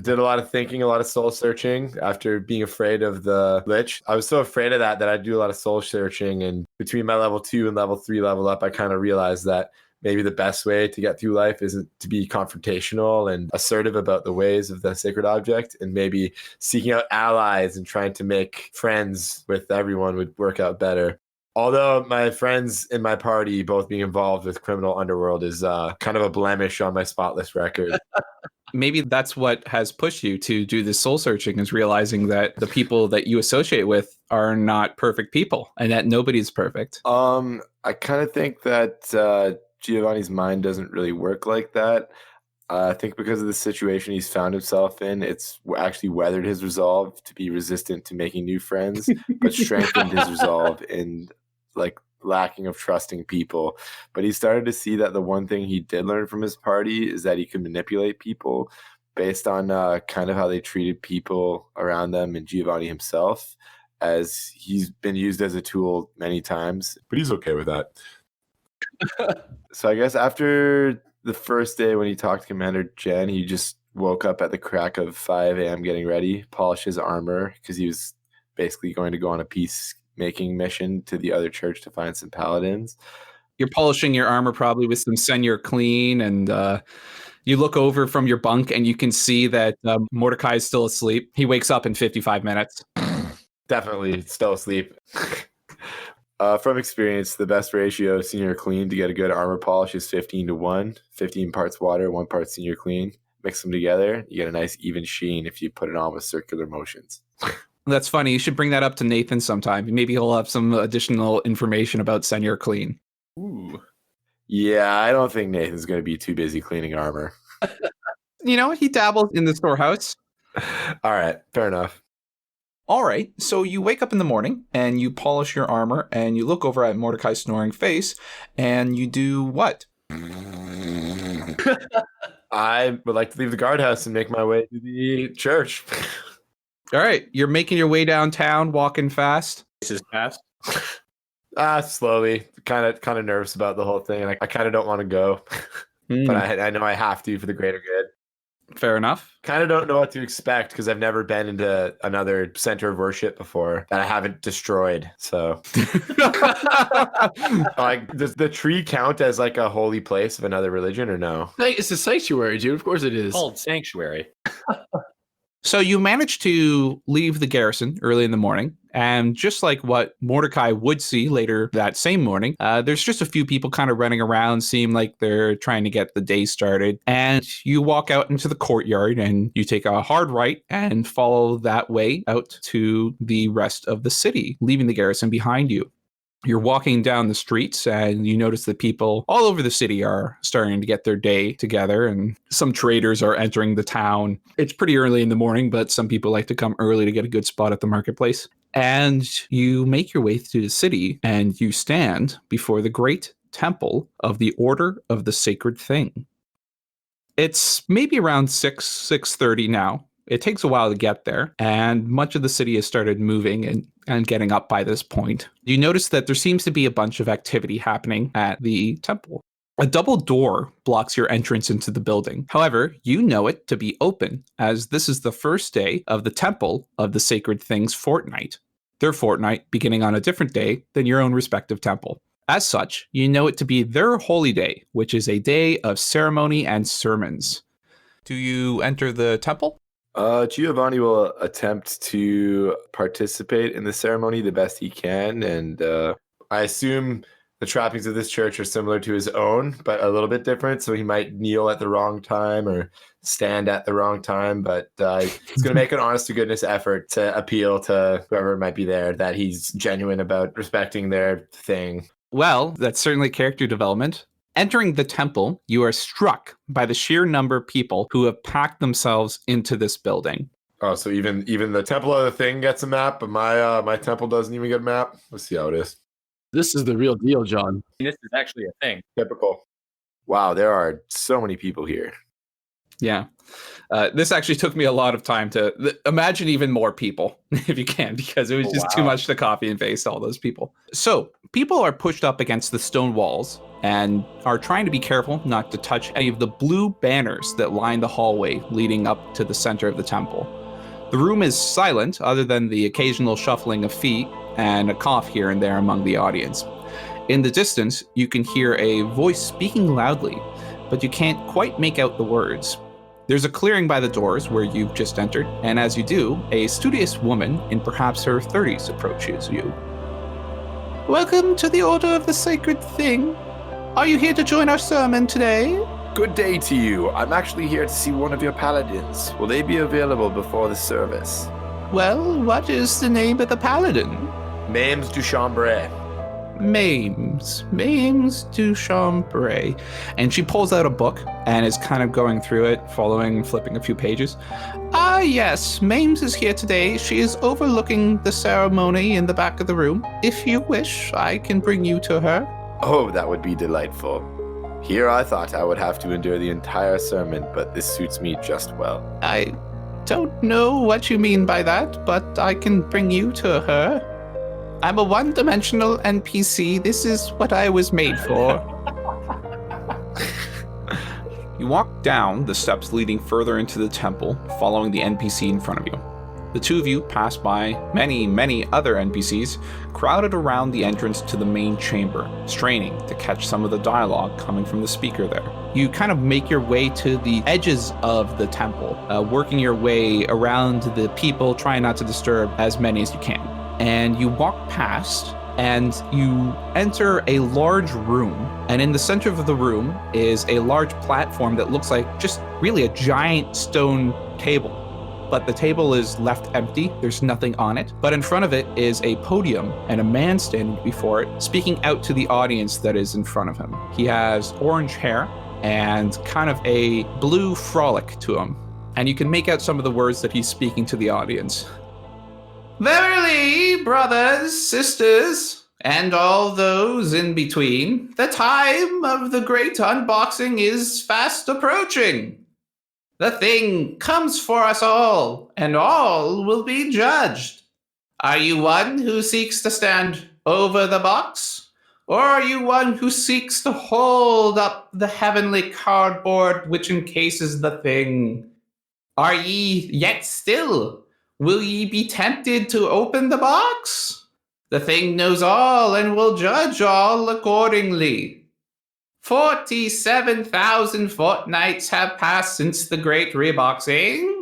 did a lot of thinking, a lot of soul searching after being afraid of the Lich. I was so afraid of that I do a lot of soul searching, and between my level 2 and level 3 level up, I kind of realized that maybe the best way to get through life isn't to be confrontational and assertive about the ways of the sacred object, and maybe seeking out allies and trying to make friends with everyone would work out better. Although my friends in my party both being involved with criminal underworld is kind of a blemish on my spotless record. Maybe that's what has pushed you to do this soul searching, is realizing that the people that you associate with are not perfect people and that nobody's perfect. I kind of think that Giovanni's mind doesn't really work like that. I think because of the situation he's found himself in, it's actually weathered his resolve to be resistant to making new friends, but strengthened his resolve in like lacking of trusting people. But he started to see that the one thing he did learn from his party is that he could manipulate people based on kind of how they treated people around them and Giovanni himself, as he's been used as a tool many times, but he's okay with that. So I guess after the first day when he talked to Commander Jen, he just woke up at the crack of 5 a.m. getting ready, polish his armor, because he was basically going to go on a peacemaking mission to the other church to find some paladins. You're polishing your armor probably with some Senior Clean, and you look over from your bunk and you can see that Mordechai is still asleep. He wakes up in 55 minutes. Definitely still asleep. From experience, the best ratio of Senior Clean to get a good armor polish is 15-1. 15 parts water, 1 part Senior Clean. Mix them together, you get a nice even sheen if you put it on with circular motions. That's funny. You should bring that up to Nathan sometime. Maybe he'll have some additional information about Senior Clean. Ooh. Yeah, I don't think Nathan's going to be too busy cleaning armor. You know, he dabbles in the storehouse. All right, fair enough. All right, so you wake up in the morning and you polish your armor and you look over at Mordecai's snoring face and you do what? I would like to leave the guardhouse and make my way to the church. All right, you're making your way downtown, walking fast. This is fast. Slowly. Kind of nervous about the whole thing, and I kind of don't want to go, but I know I have to for the greater good. Fair enough. Kind of don't know what to expect because I've never been into another center of worship before that I haven't destroyed. So, like, does the tree count as like a holy place of another religion or no? It's a sanctuary, dude. Of course it is. Called Sanctuary. So you manage to leave the garrison early in the morning, and just like what Mordecai would see later that same morning, there's just a few people kind of running around, seem like they're trying to get the day started. And you walk out into the courtyard and you take a hard right and follow that way out to the rest of the city, leaving the garrison behind you. You're walking down the streets and you notice that people all over the city are starting to get their day together, and some traders are entering the town. It's pretty early in the morning, but some people like to come early to get a good spot at the marketplace. And you make your way through the city and you stand before the great temple of the Order of the Sacred Thing. It's maybe around 6:30 now. It takes a while to get there, and much of the city has started moving and getting up by this point. You notice that there seems to be a bunch of activity happening at the temple. A double door blocks your entrance into the building. However, you know it to be open, as this is the first day of the Temple of the Sacred Things fortnight. Their fortnight beginning on a different day than your own respective temple. As such, you know it to be their holy day, which is a day of ceremony and sermons. Do you enter the temple? Giovanni will attempt to participate in the ceremony the best he can, and I assume the trappings of this church are similar to his own, but a little bit different. So he might kneel at the wrong time or stand at the wrong time, but he's going to make an honest to goodness effort to appeal to whoever might be there that he's genuine about respecting their thing. Well, that's certainly character development. Entering the temple, you are struck by the sheer number of people who have packed themselves into this building. Oh, so even the temple of the thing gets a map, but my temple doesn't even get a map? Let's see how it is. This is the real deal, John. This is actually a thing. Typical. Wow, there are so many people here. Yeah. This actually took me a lot of time to imagine even more people, if you can, because it was just too much to copy and paste all those people. So people are pushed up against the stone walls and are trying to be careful not to touch any of the blue banners that line the hallway leading up to the center of the temple. The room is silent other than the occasional shuffling of feet and a cough here and there among the audience. In the distance, you can hear a voice speaking loudly, but you can't quite make out the words. There's a clearing by the doors where you've just entered, and as you do, a studious woman in perhaps her 30s approaches you. Welcome to the Order of the Sacred Thing. Are you here to join our sermon today? Good day to you. I'm actually here to see one of your paladins. Will they be available before the service? Well, what is the name of the paladin? Mames du Chambray. Mames du Chambray. And she pulls out a book and is kind of going through it, flipping a few pages. Ah, yes, Mames is here today. She is overlooking the ceremony in the back of the room. If you wish, I can bring you to her. Oh, that would be delightful. Here I thought I would have to endure the entire sermon, but this suits me just well. I don't know what you mean by that, but I can bring you to her. I'm a one-dimensional NPC. This is what I was made for. You walk down the steps leading further into the temple, following the NPC in front of you. The two of you pass by many other NPCs crowded around the entrance to the main chamber, straining to catch some of the dialogue coming from the speaker there. You kind of make your way to the edges of the temple, working your way around the people, trying not to disturb as many as you can. And you walk past and you enter a large room. And in the center of the room is a large platform that looks like just really a giant stone table. But the table is left empty. There's nothing on it. But in front of it is a podium and a man standing before it, speaking out to the audience that is in front of him. He has orange hair and kind of a blue frolic to him. And you can make out some of the words that he's speaking to the audience. Verily, brothers, sisters, and all those in between, the time of the great unboxing is fast approaching. The thing comes for us all, and all will be judged. Are you one who seeks to stand over the box? Or are you one who seeks to hold up the heavenly cardboard which encases the thing? Are ye yet still? Will ye be tempted to open the box? The thing knows all and will judge all accordingly. 47,000 fortnights have passed since the great reboxing.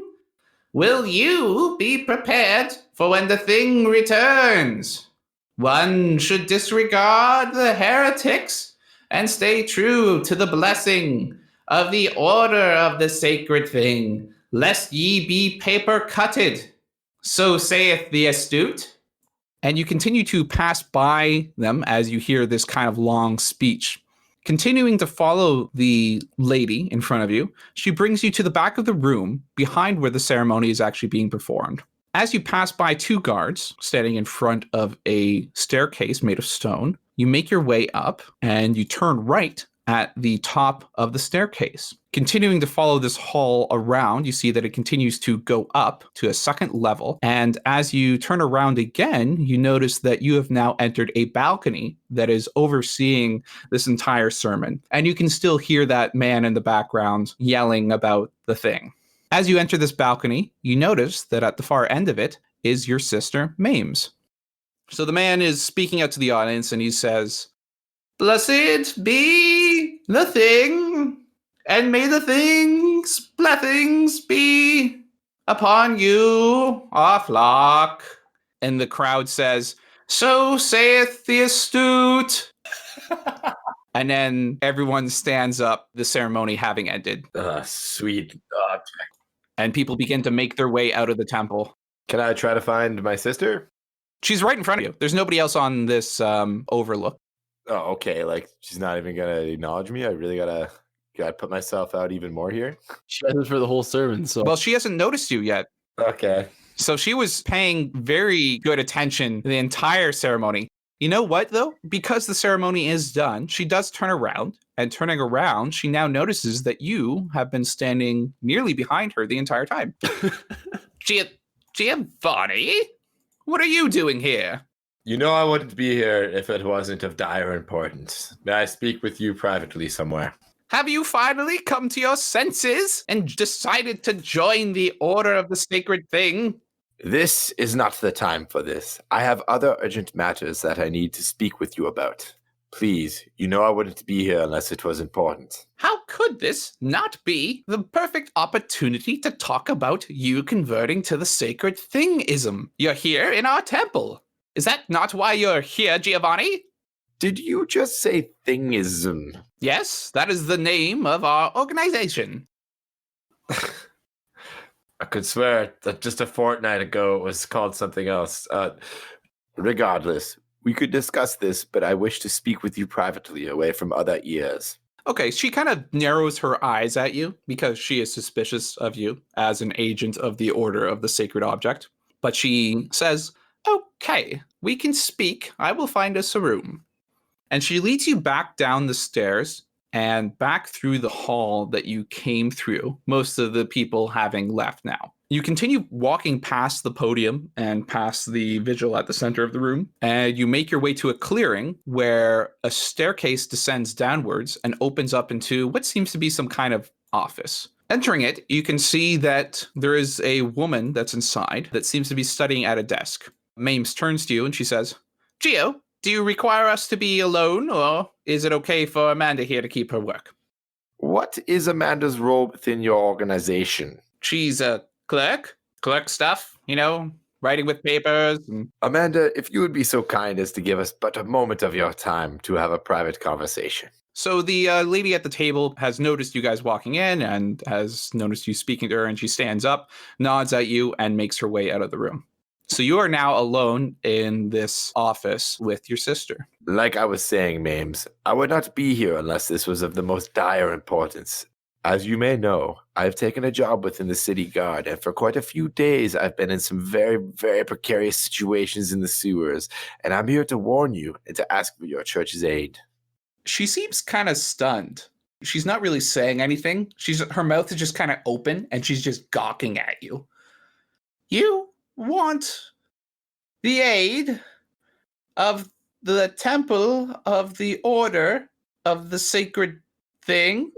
Will you be prepared for when the thing returns? One should disregard the heretics and stay true to the blessing of the order of the sacred thing, lest ye be paper-cutted. So saith the astute. And you continue to pass by them as you hear this kind of long speech. Continuing to follow the lady in front of you, she brings you to the back of the room behind where the ceremony is actually being performed. As you pass by two guards standing in front of a staircase made of stone, you make your way up and you turn right at the top of the staircase. Continuing to follow this hall around, you see that it continues to go up to a second level. And as you turn around again, you notice that you have now entered a balcony that is overseeing this entire sermon. And you can still hear that man in the background yelling about the thing. As you enter this balcony, you notice that at the far end of it is your sister, Mames. So the man is speaking out to the audience and he says, "Blessed be the thing, and may the thing's blessings be Upon you, our flock. And the crowd says, so saith the astute. And then everyone stands up, the ceremony having ended. Sweet. And people begin to make their way out of the temple. Can I try to find my sister? She's right in front of you. There's nobody else on this overlook. Oh, okay. Like she's not even gonna acknowledge me. I really gotta put myself out even more here. She has it for the whole sermon, so Well, she hasn't noticed you yet. Okay. So she was paying very good attention to the entire ceremony. You know what, though? Because the ceremony is done, she does turn around. And turning around, she now notices that you have been standing nearly behind her the entire time. Giovanni? What are you doing here? You know I wouldn't be here if it wasn't of dire importance. May I speak with you privately somewhere? Have you finally come to your senses and decided to join the Order of the Sacred Thing? This is not the time for this. I have other urgent matters that I need to speak with you about. Please, you know I wouldn't be here unless it was important. How could this not be the perfect opportunity to talk about you converting to the Sacred Thingism? You're here in our temple. Is that not why you're here, Giovanni? Did you just say thingism? Yes, that is the name of our organization. I could swear that just a fortnight ago it was called something else. Regardless, we could discuss this, but I wish to speak with you privately, away from other ears. Okay, she kind of narrows her eyes at you because she is suspicious of you as an agent of the Order of the Sacred Object. But she says, okay, we can speak. I will find us a room. And she leads you back down the stairs and back through the hall that you came through, most of the people having left now. You continue walking past the podium and past the vigil at the center of the room, and you make your way to a clearing where a staircase descends downwards and opens up into what seems to be some kind of office. Entering it, you can see that there is a woman that's inside that seems to be studying at a desk. Mames turns to you and she says, Gio, do you require us to be alone, or is it okay for Amanda here to keep her work? What is Amanda's role within your organization? She's a clerk stuff, writing with papers. Amanda, if you would be so kind as to give us but a moment of your time to have a private conversation. So the lady at the table has noticed you guys walking in and has noticed you speaking to her, and she stands up, nods at you, and makes her way out of the room. So you are now alone in this office with your sister. Like I was saying, Mames, I would not be here unless this was of the most dire importance. As you may know, I've taken a job within the city guard, and for quite a few days I've been in some very, very precarious situations in the sewers, and I'm here to warn you and to ask for your church's aid. She seems kind of stunned. She's not really saying anything. Her mouth is just kind of open, and she's just gawking at you. You want the aid of the temple of the Order of the Sacred Thing?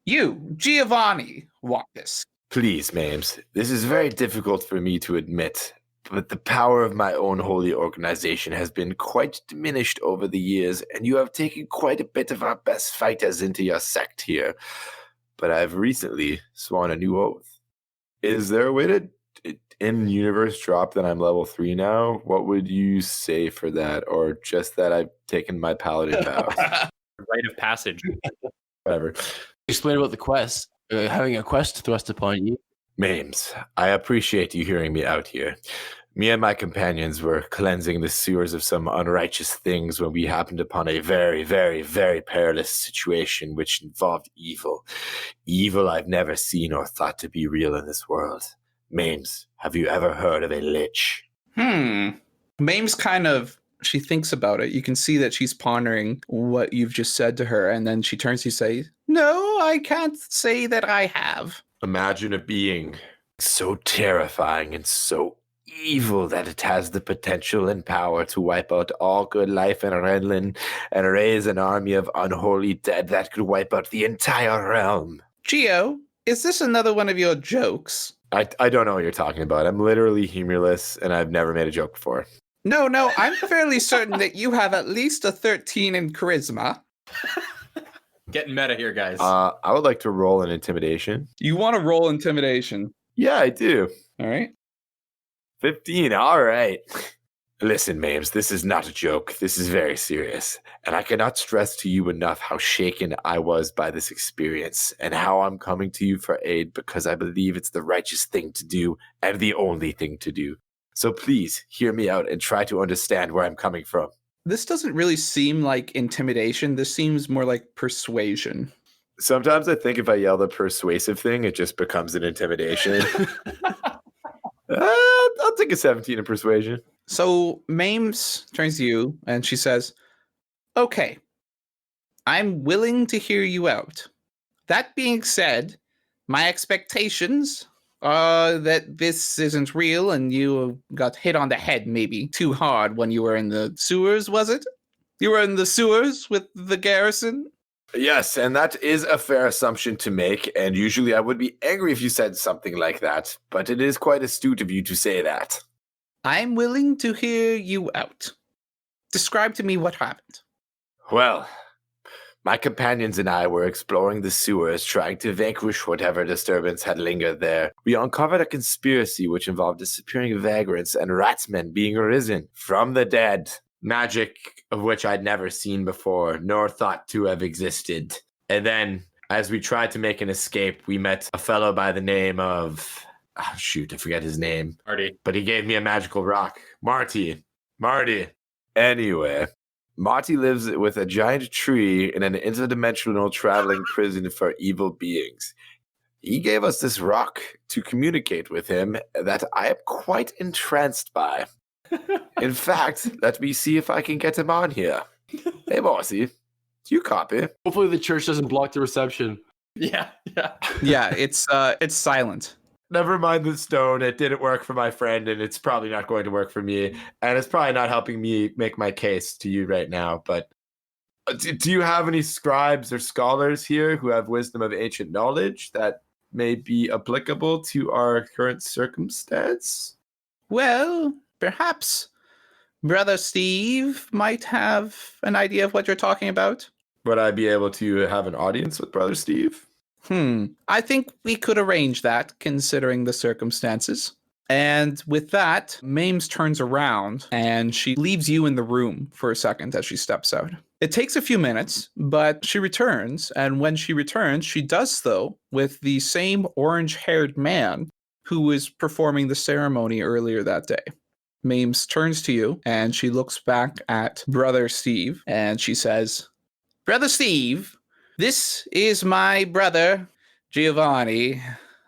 You, Giovanni, want this. Please, Mames, this is very difficult for me to admit, but the power of my own holy organization has been quite diminished over the years, and you have taken quite a bit of our best fighters into your sect here. But I've recently sworn a new oath. Is there a way to in-universe drop that I'm level 3 now? What would you say for that? Or just that I've taken my paladin vows? Rite of passage. Whatever. Explain about the quest. Having a quest thrust upon you. Mames, I appreciate you hearing me out here. Me and my companions were cleansing the sewers of some unrighteous things when we happened upon a very, very, very perilous situation which involved evil. Evil I've never seen or thought to be real in this world. Mames, have you ever heard of a lich? Mames she thinks about it. You can see that she's pondering what you've just said to her, and then she turns to you and says, no, I can't say that I have. Imagine a being so terrifying and so evil that it has the potential and power to wipe out all good life in Renlin and raise an army of unholy dead that could wipe out the entire realm. Gio, is this another one of your jokes? I don't know what you're talking about. I'm literally humorless, and I've never made a joke before. No, I'm fairly certain that you have at least a 13 in charisma. Getting meta here, guys. I would like to roll an intimidation. You want to roll intimidation. Yeah, I do. All right. 15. All right. Listen, Mames, this is not a joke. This is very serious. And I cannot stress to you enough how shaken I was by this experience and how I'm coming to you for aid because I believe it's the righteous thing to do and the only thing to do. So please hear me out and try to understand where I'm coming from. This doesn't really seem like intimidation. This seems more like persuasion. Sometimes I think if I yell the persuasive thing, it just becomes an intimidation. I'll take a 17 in persuasion. So Mames turns to you and she says, okay, I'm willing to hear you out. That being said, my expectations are that this isn't real and you got hit on the head maybe too hard when you were in the sewers, was it? You were in the sewers with the garrison? Yes, and that is a fair assumption to make, and usually I would be angry if you said something like that, but it is quite astute of you to say that. I'm willing to hear you out. Describe to me what happened. Well, my companions and I were exploring the sewers, trying to vanquish whatever disturbance had lingered there. We uncovered a conspiracy which involved disappearing vagrants and ratsmen being arisen from the dead. Magic of which I'd never seen before, nor thought to have existed. And then, as we tried to make an escape, we met a fellow by the name of... Oh, shoot, I forget his name. Marty. But he gave me a magical rock. Marty. Anyway, Marty lives with a giant tree in an interdimensional traveling prison for evil beings. He gave us this rock to communicate with him that I am quite entranced by. In fact, let me see if I can get him on here. Hey, Marcy, do you copy? Hopefully the church doesn't block the reception. Yeah. Yeah, it's silent. Never mind the stone. It didn't work for my friend, and it's probably not going to work for me. And it's probably not helping me make my case to you right now. But do you have any scribes or scholars here who have wisdom of ancient knowledge that may be applicable to our current circumstance? Well, perhaps Brother Steve might have an idea of what you're talking about. Would I be able to have an audience with Brother Steve? I think we could arrange that, considering the circumstances. And with that, Mames turns around and she leaves you in the room for a second as she steps out. It takes a few minutes, but she returns, and when she returns, she does so with the same orange-haired man who was performing the ceremony earlier that day. Mames turns to you, and she looks back at Brother Steve, and she says, Brother Steve, this is my brother, Giovanni,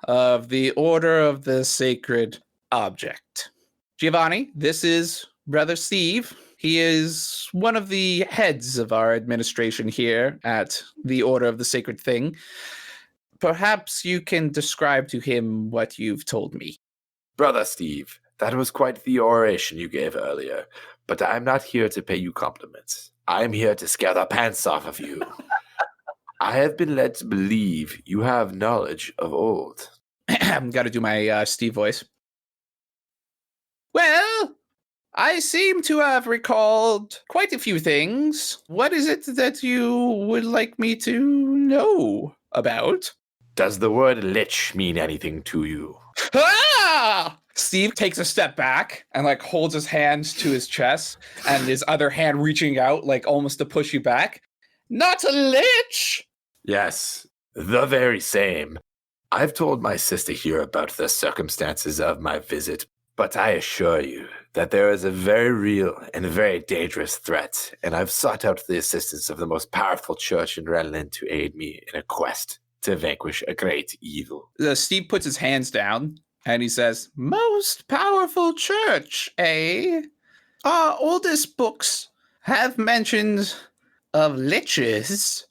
of the Order of the Sacred Object. Giovanni, this is Brother Steve. He is one of the heads of our administration here at the Order of the Sacred Thing. Perhaps you can describe to him what you've told me. Brother Steve, that was quite the oration you gave earlier, but I'm not here to pay you compliments. I'm here to scare the pants off of you. I have been led to believe you have knowledge of old. Got to do my Steve voice. Well, I seem to have recalled quite a few things. What is it that you would like me to know about? Does the word lich mean anything to you? Ah! Steve takes a step back and holds his hands to his chest and his other hand reaching out almost to push you back. Not a lich! Yes, the very same. I've told my sister here about the circumstances of my visit, but I assure you that there is a very real and very dangerous threat, and I've sought out the assistance of the most powerful church in Redland to aid me in a quest to vanquish a great evil. Steve puts his hands down and he says, Most powerful church, eh? Our oldest books have mentions of liches,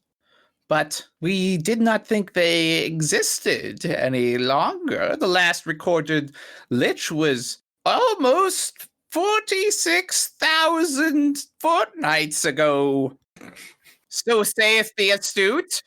but we did not think they existed any longer. The last recorded lich was almost 46,000 fortnights ago. So saith the astute.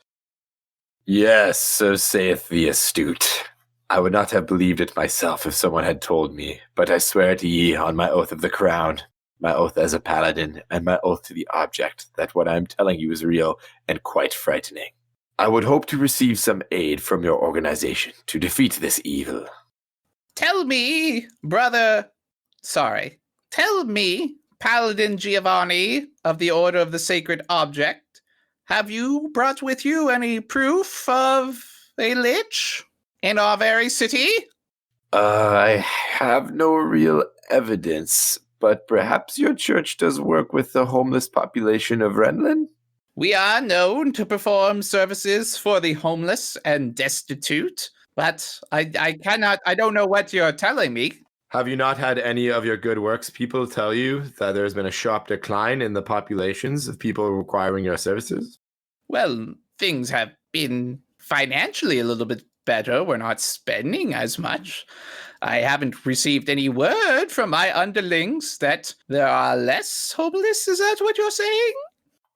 Yes, so saith the astute. I would not have believed it myself if someone had told me, but I swear to ye on my oath of the crown, my oath as a paladin, and my oath to the object, that what I am telling you is real and quite frightening. I would hope to receive some aid from your organization to defeat this evil. tell me, tell me, Paladin Giovanni of the Order of the Sacred Object, have you brought with you any proof of a lich in our very city? I have no real evidence, but perhaps your church does work with the homeless population of Renlin? We are known to perform services for the homeless and destitute, but I don't know what you're telling me. Have you not had any of your good works people tell you that there's been a sharp decline in the populations of people requiring your services? Well, things have been financially a little bit better. We're not spending as much. I haven't received any word from my underlings that there are less homeless. Is that what you're saying?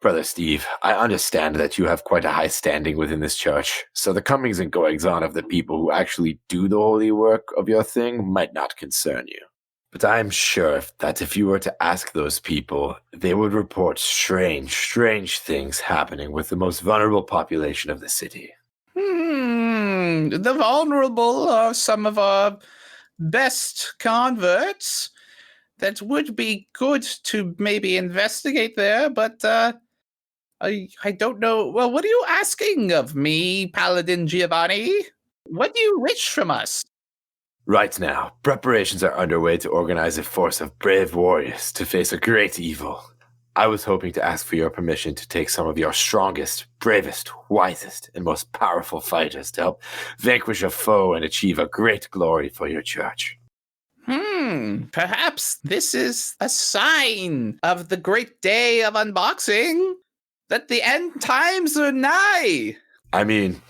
Brother Steve, I understand that you have quite a high standing within this church, so the comings and goings on of the people who actually do the holy work of your thing might not concern you. But I am sure that if you were to ask those people, they would report strange things happening with the most vulnerable population of the city. The vulnerable are some of our best converts. That would be good to maybe investigate there, but I don't know. Well, what are you asking of me, Paladin Giovanni? What do you wish from us? Right now, preparations are underway to organize a force of brave warriors to face a great evil. I was hoping to ask for your permission to take some of your strongest, bravest, wisest, and most powerful fighters to help vanquish a foe and achieve a great glory for your church. Perhaps this is a sign of the great day of unboxing, that the end times are nigh. I mean,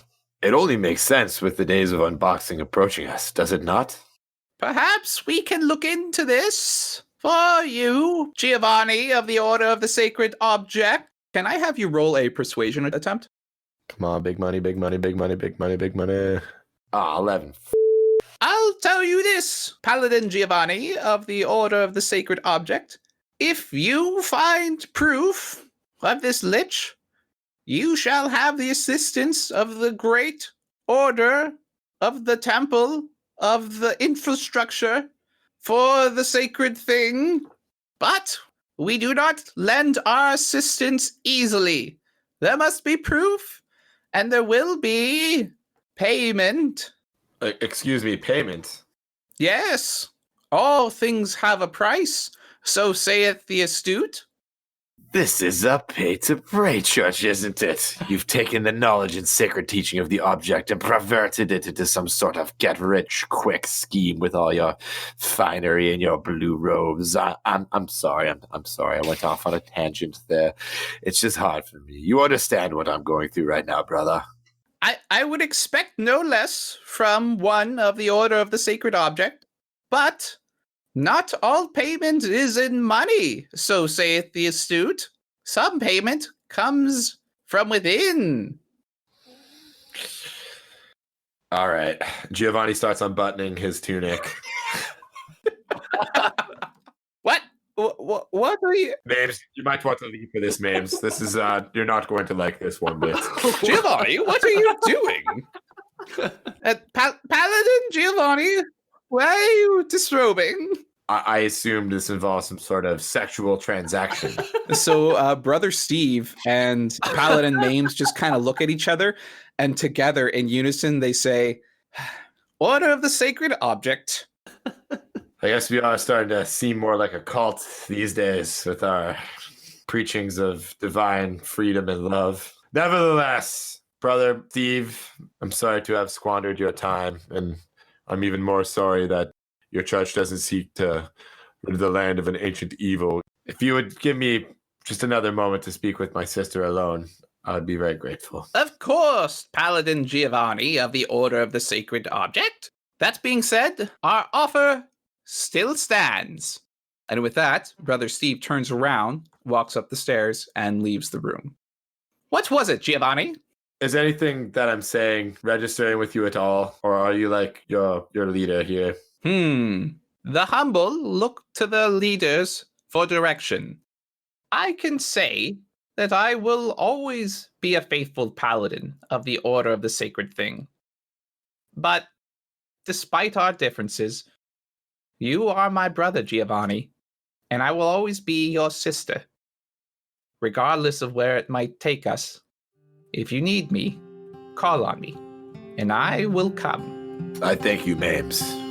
it only makes sense with the days of unboxing approaching us, does it not? Perhaps we can look into this for you, Giovanni of the Order of the Sacred Object. Can I have you roll a persuasion attempt? Come on, big money, big money, big money, big money, big money. 11. I'll tell you this, Paladin Giovanni of the Order of the Sacred Object. If you find proof of this lich, you shall have the assistance of the great order of the temple of the infrastructure for the sacred thing. But we do not lend our assistance easily. There must be proof, and there will be payment. Excuse me, payment? Yes, all things have a price, so saith the astute. This is a pay-to-pray church, isn't it? You've taken the knowledge and sacred teaching of the object and perverted it into some sort of get-rich-quick scheme with all your finery and your blue robes. I'm sorry. I'm sorry. I went off on a tangent there. It's just hard for me. You understand what I'm going through right now, brother. I would expect no less from one of the Order of the Sacred Object, but not all payment is in money, so saith the astute. Some payment comes from within. All right. Giovanni starts unbuttoning his tunic. What are you... Mames, you might want to leave for this, Mames. This is, you're not going to like this one bit. Giovanni, what are you doing? Paladin Giovanni, why are you disrobing? I assume this involves some sort of sexual transaction. So Brother Steve and Paladin Mames just kind of look at each other, and together in unison they say, Order of the Sacred Object. I guess we are starting to seem more like a cult these days with our preachings of divine freedom and love. Nevertheless, Brother Steve, I'm sorry to have squandered your time, and I'm even more sorry that your church doesn't seek to rid the land of an ancient evil. If you would give me just another moment to speak with my sister alone, I would be very grateful. Of course, Paladin Giovanni of the Order of the Sacred Object. That being said, our offer still stands. And with that, Brother Steve turns around, walks up the stairs, and leaves the room. What was it, Giovanni? Is anything that I'm saying registering with you at all? Or are you like your leader here? The humble look to the leaders for direction. I can say that I will always be a faithful paladin of the Order of the Sacred Thing. But despite our differences, you are my brother, Giovanni, and I will always be your sister. Regardless of where it might take us, if you need me, call on me, and I will come. I thank you, Mames.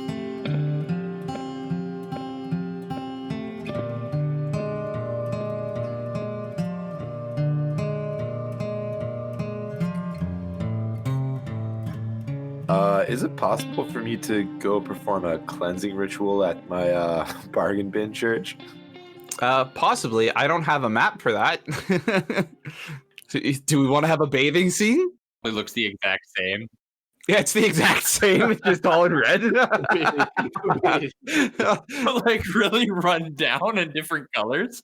Is it possible for me to go perform a cleansing ritual at my bargain bin church? Possibly. I don't have a map for that. Do we want to have a bathing scene? It looks the exact same. Yeah, it's the exact same. It's just all in red. Like really run down in different colors.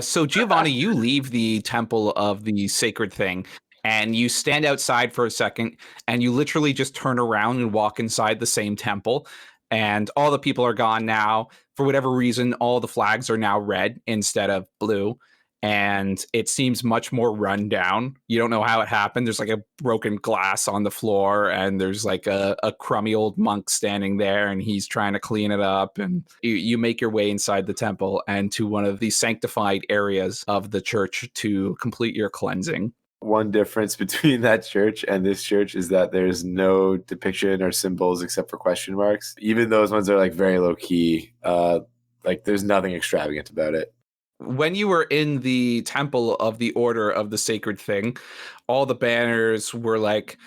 So Giovanni, you leave the temple of the sacred thing, and you stand outside for a second, and you literally just turn around and walk inside the same temple, and all the people are gone now. For whatever reason, all the flags are now red instead of blue, and it seems much more run down. You don't know how it happened. There's like a broken glass on the floor, and there's like a crummy old monk standing there, and he's trying to clean it up. And you make your way inside the temple and to one of the sanctified areas of the church to complete your cleansing. One difference between that church and this church is that there's no depiction or symbols except for question marks. Even those ones are like very low key. Like there's nothing extravagant about it. When you were in the temple of the Order of the Sacred Thing, all the banners were like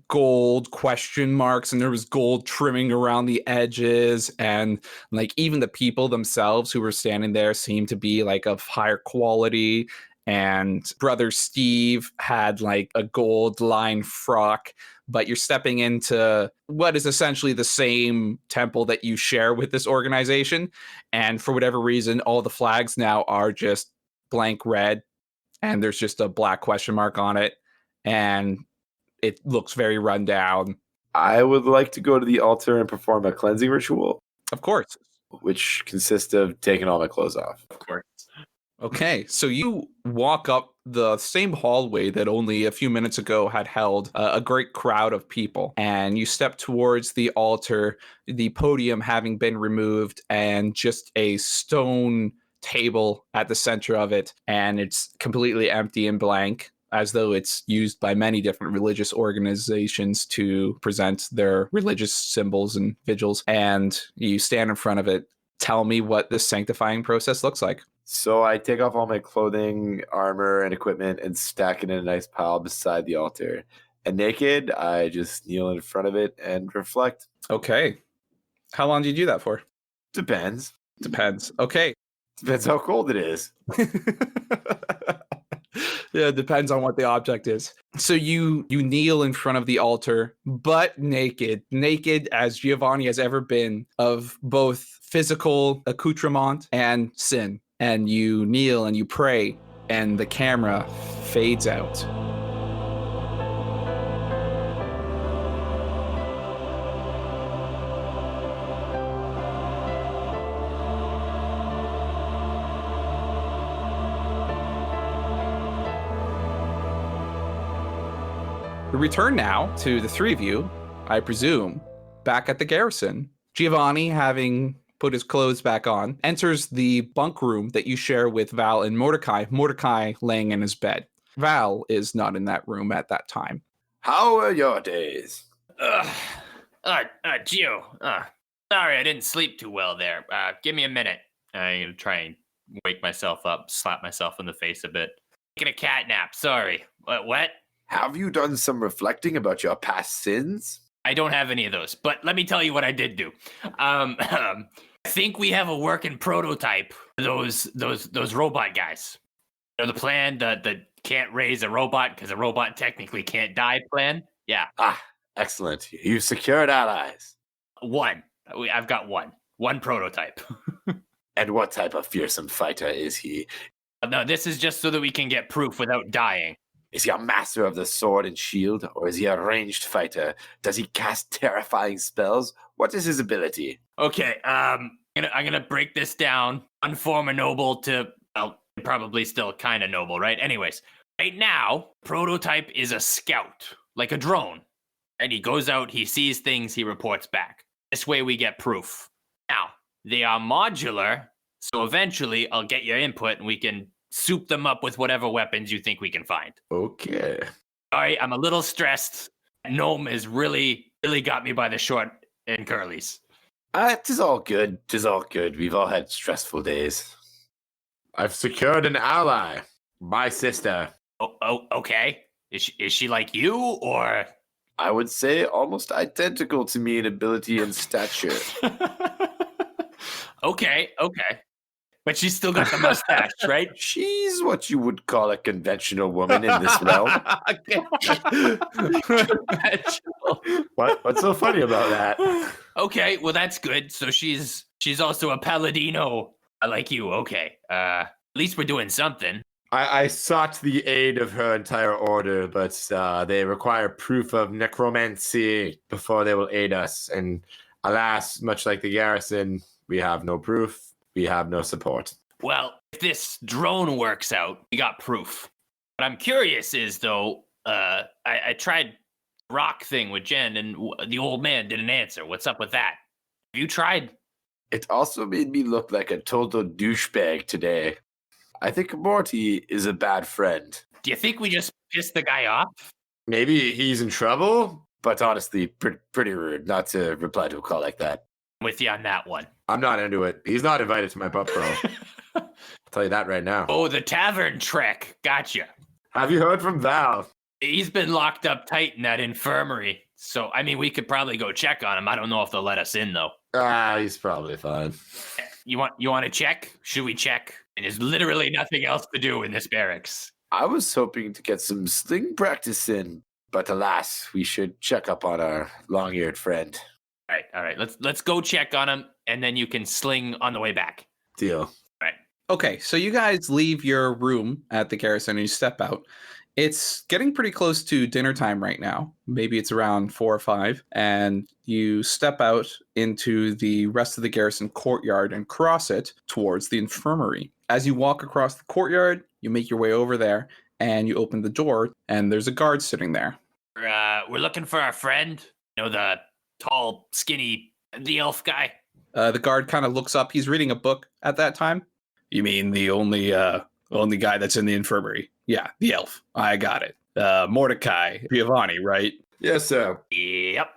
gold question marks, and there was gold trimming around the edges, and like even the people themselves who were standing there seemed to be like of higher quality. And Brother Steve had like a gold line frock, but you're stepping into what is essentially the same temple that you share with this organization. And for whatever reason, all the flags now are just blank red, and there's just a black question mark on it. And it looks very run down. I would like to go to the altar and perform a cleansing ritual. Of course. Which consists of taking all my clothes off. Of course. Okay, so you walk up the same hallway that only a few minutes ago had held a great crowd of people, and you step towards the altar, the podium having been removed, and just a stone table at the center of it, and it's completely empty and blank, as though it's used by many different religious organizations to present their religious symbols and vigils, and you stand in front of it. Tell me what this sanctifying process looks like. So I take off all my clothing, armor, and equipment and stack it in a nice pile beside the altar. And naked, I just kneel in front of it and reflect. Okay. How long do you do that for? Depends. Okay. Depends how cold it is. Yeah, it depends on what the object is. So you kneel in front of the altar, but naked as Giovanni has ever been, of both physical accoutrement and sin. And you kneel and you pray, and the camera fades out. We return now to the three of you, I presume, back at the garrison. Giovanni, having put his clothes back on, enters the bunk room that you share with Val and Mordechai. Mordechai laying in his bed. Val is not in that room at that time. How are your days? Gio. Sorry, I didn't sleep too well there. Give me a minute. I'm gonna try and wake myself up, slap myself in the face a bit. Taking a cat nap. Sorry. What? Have you done some reflecting about your past sins? I don't have any of those, but let me tell you what I did do. I think we have a working prototype for those robot guys. You know, the plan, the can't raise a robot because a robot technically can't die plan. Yeah. Ah, excellent. You secured allies. One. I've got one prototype. And what type of fearsome fighter is he? No, this is just so that we can get proof without dying. Is he a master of the sword and shield, or is he a ranged fighter? Does he cast terrifying spells? What is his ability? Okay, I'm gonna break this down. One form of noble to, well, probably still kind of noble, right? Anyways, right now, prototype is a scout, like a drone. And he goes out, he sees things, he reports back. This way we get proof. Now, they are modular, so eventually I'll get your input and we can soup them up with whatever weapons you think we can find. Okay. Sorry, I'm a little stressed. Gnome has really got me by the short and curlies. Tis all good. Tis all good. We've all had stressful days. I've secured an ally. My sister. Oh, okay. Is she like you, or? I would say almost identical to me in ability and stature. Okay. But she's still got the mustache, right? She's what you would call a conventional woman in this realm. What's so funny about that? Okay, well that's good. So she's also a paladino like you. Okay. At least we're doing something. I sought the aid of her entire order, but they require proof of necromancy before they will aid us. And alas, much like the garrison, we have no proof. We have no support. Well, if this drone works out, we got proof. What I'm curious is, though, I tried the rock thing with Jen, and the old man didn't answer. What's up with that? Have you tried? It also made me look like a total douchebag today. I think Morty is a bad friend. Do you think we just pissed the guy off? Maybe he's in trouble? But honestly, pretty rude not to reply to a call like that. I'm with you on that one. I'm not into it. He's not invited to my pub crawl. I'll tell you that right now. Oh, the tavern trek. Gotcha. Have you heard from Val? He's been locked up tight in that infirmary. So, I mean, we could probably go check on him. I don't know if they'll let us in, though. He's probably fine. You want to check? Should we check? And there's literally nothing else to do in this barracks. I was hoping to get some sling practice in, but alas, we should check up on our long-eared friend. All right. Let's go check on him, and then you can sling on the way back. Deal. Okay, so you guys leave your room at the garrison and you step out. It's getting pretty close to dinner time right now. Maybe it's around 4 or 5. And you step out into the rest of the garrison courtyard and cross it towards the infirmary. As you walk across the courtyard, you make your way over there and you open the door and there's a guard sitting there. We're looking for our friend. You know, the tall, skinny, the elf guy. The guard kind of looks up. He's reading a book at that time. You mean the only guy that's in the infirmary? Yeah, the elf. I got it. Mordechai, Giovanni, right? Yes, sir. Yep.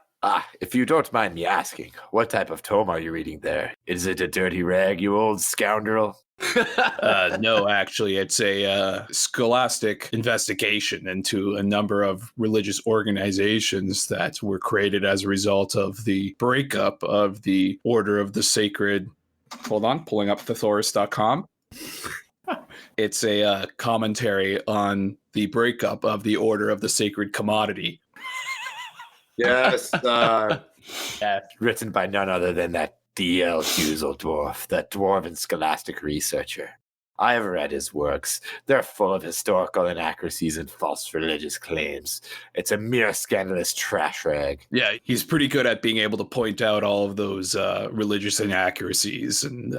If you don't mind me asking, what type of tome are you reading there? Is it a dirty rag, you old scoundrel? No, actually, it's a scholastic investigation into a number of religious organizations that were created as a result of the breakup of the Order of the Sacred. Hold on, pulling up thesaurus.com. It's a commentary on the breakup of the Order of the Sacred Commodity. Yes. Written by none other than that D.L. Husel dwarf, that dwarven scholastic researcher. I have read his works. They're full of historical inaccuracies and false religious claims. It's a mere scandalous trash rag. Yeah, he's pretty good at being able to point out all of those religious inaccuracies and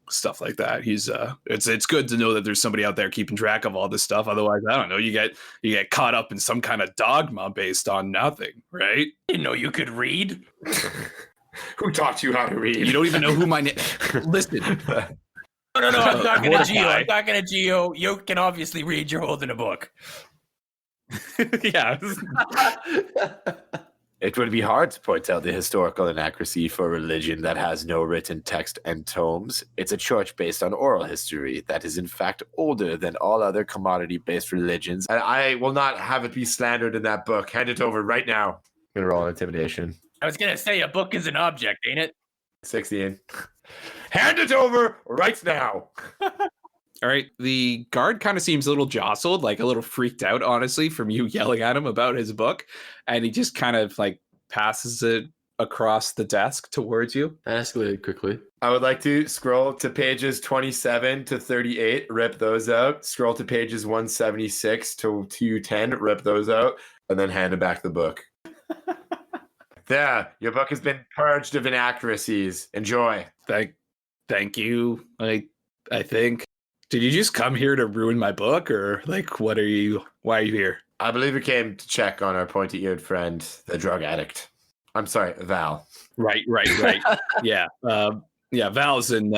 stuff like that. He's it's good to know that there's somebody out there keeping track of all this stuff. Otherwise, I don't know, you get caught up in some kind of dogma based on nothing, right? Didn't know you could read. Who taught you how to read? You don't even know who my name. Listen. No, I'm talking to Gio. I'm talking to Gio. You can obviously read. You're holding a book. Yeah. It would be hard to point out the historical inaccuracy for a religion that has no written text and tomes. It's a church based on oral history that is in fact older than all other commodity-based religions. And I will not have it be slandered in that book. Hand it over right now. I'm going to roll an intimidation. I was going to say a book is an object, ain't it? 16. Hand it over right now. All right. The guard kind of seems a little jostled, like a little freaked out, honestly, from you yelling at him about his book. And he just kind of like passes it across the desk towards you. That escalated quickly. I would like to scroll to pages 27 to 38, rip those out. Scroll to pages 176 to 210, rip those out, and then hand him back the book. There, your book has been purged of inaccuracies. Enjoy. Thank you. I think. Did you just come here to ruin my book, or like, why are you here? I believe we came to check on our pointy-eared friend, the drug addict. I'm sorry, Val. Right. Yeah. Val's in.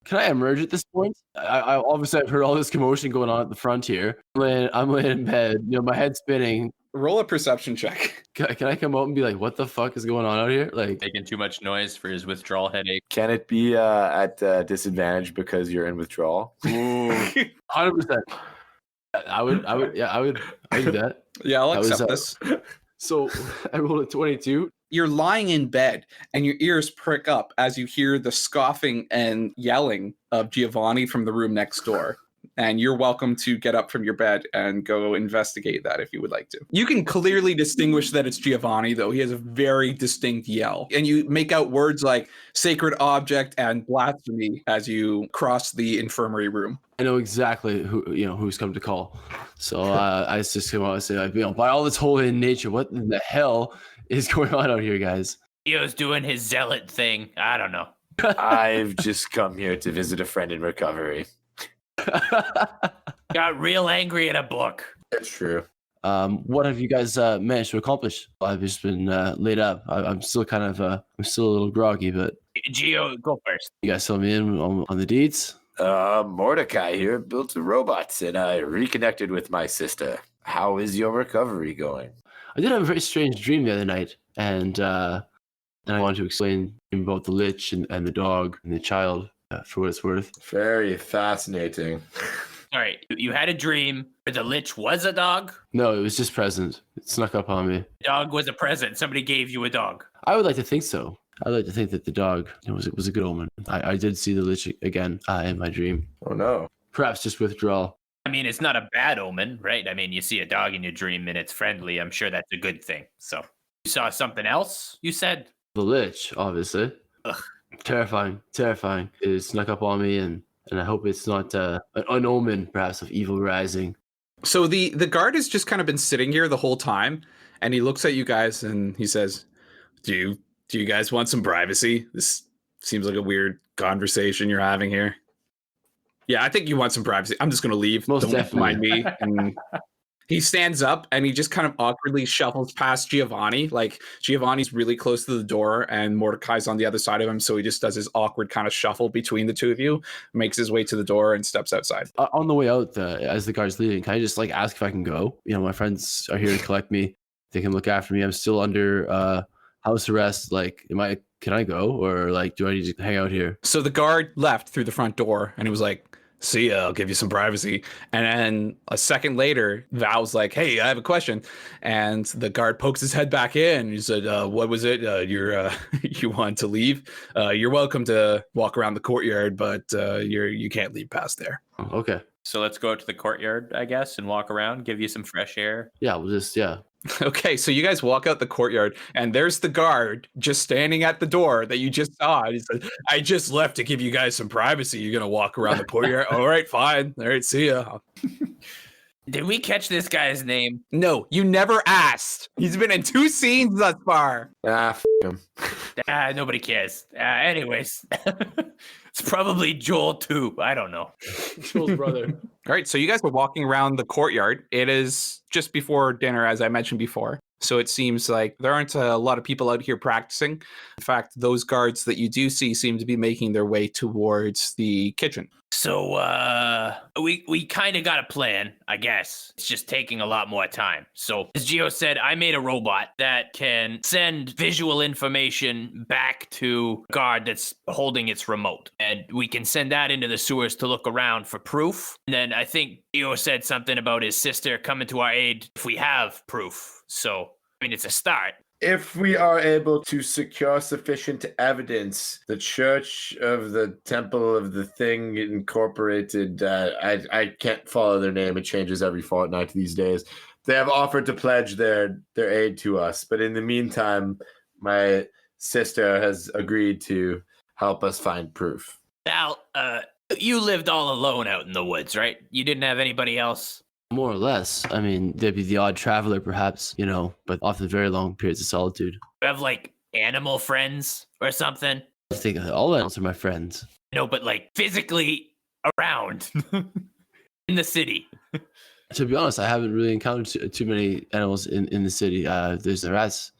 Can I emerge at this point? I obviously I've heard all this commotion going on at the front here. I'm laying in bed, my head's spinning. Roll a perception check. Can I come out and be like, what the fuck is going on out here? Like, Making too much noise for his withdrawal headache. Can it be at disadvantage because you're in withdrawal? 100%. I would do that. Yeah, I'll That was, accept this. So I rolled a 22. You're lying in bed and your ears prick up as you hear the scoffing and yelling of Giovanni from the room next door. And you're welcome to get up from your bed and go investigate that if you would like to. You can clearly distinguish that it's Giovanni, though. He has a very distinct yell. And you make out words like sacred object and blasphemy as you cross the infirmary room. I know exactly who's come to call. So I just come out and say, by all that's holy in nature, what in the hell is going on out here, guys? Gio's doing his zealot thing. I don't know. I've just come here to visit a friend in recovery. Got real angry at a book. That's true. What have you guys managed to accomplish? I've just been laid up. I'm still kind of, I'm still a little groggy, but Gio, go first. you guys fill me in on the deeds? Mordechai here built a robot and I reconnected with my sister. How is your recovery going? I did have a very strange dream the other night, and I wanted to explain about the lich and the dog and the child for what it's worth. Very fascinating. All right, you had a dream where the lich was a dog. No, it was just present. It snuck up on me. The dog was a present. Somebody gave you a dog. I would like to think so. I'd like to think that the dog was a good omen. I did see the lich again in my dream. Oh no. Perhaps just withdrawal. I mean, it's not a bad omen, right? I mean, you see a dog in your dream and it's friendly. I'm sure that's a good thing. So you saw something else, you said? The lich, obviously. Ugh. Terrifying. It snuck up on me, and I hope it's not an omen, perhaps, of evil rising. So the guard has just kind of been sitting here the whole time, and he looks at you guys and he says, Do you guys want some privacy? This seems like a weird conversation you're having here. Yeah, I think you want some privacy. I'm just going to leave. Most Don't definitely. mind me. And he stands up and he just kind of awkwardly shuffles past Giovanni. Like Giovanni's really close to the door and Mordecai's on the other side of him. So he just does his awkward kind of shuffle between the two of you, makes his way to the door and steps outside. On the way out, as the guard's leaving, can I just ask if I can go? My friends are here to collect me. They can look after me. I'm still under house arrest. Can I go, or do I need to hang out here? So the guard left through the front door and he was like, see ya, I'll give you some privacy. And then a second later, Val's like, hey, I have a question. And the guard pokes his head back in. He said, what was it? You want to leave? You're welcome to walk around the courtyard, but you can't leave past there. Oh, okay. So let's go out to the courtyard, I guess, and walk around, give you some fresh air. Yeah, yeah. Okay, so you guys walk out the courtyard, and there's the guard just standing at the door that you just saw. And he said, I just left to give you guys some privacy. You're going to walk around the courtyard? All right, fine. All right, see ya. Did we catch this guy's name? No, you never asked. He's been in 2 scenes thus far. Him. Nobody cares. Anyways, it's probably Joel too. I don't know. Joel's brother. All right, so you guys are walking around the courtyard. It is just before dinner, as I mentioned before. So it seems like there aren't a lot of people out here practicing. In fact, those guards that you do see seem to be making their way towards the kitchen. So we kind of got a plan, I guess. It's just taking a lot more time. So as Gio said, I made a robot that can send visual information back to a guard that's holding its remote. And we can send that into the sewers to look around for proof. And then I think Gio said something about his sister coming to our aid if we have proof. So, I mean, it's a start. If we are able to secure sufficient evidence, the Church of the Temple of the Thing Incorporated, I can't follow their name. It changes every fortnight these days. They have offered to pledge their aid to us. But in the meantime, my sister has agreed to help us find proof. Val, you lived all alone out in the woods, right? You didn't have anybody else? More or less. I mean, there'd be the odd traveler, perhaps, but often very long periods of solitude. You have animal friends or something? I think all animals are my friends. No, but physically around in the city. To be honest, I haven't really encountered too many animals in the city. There's the rats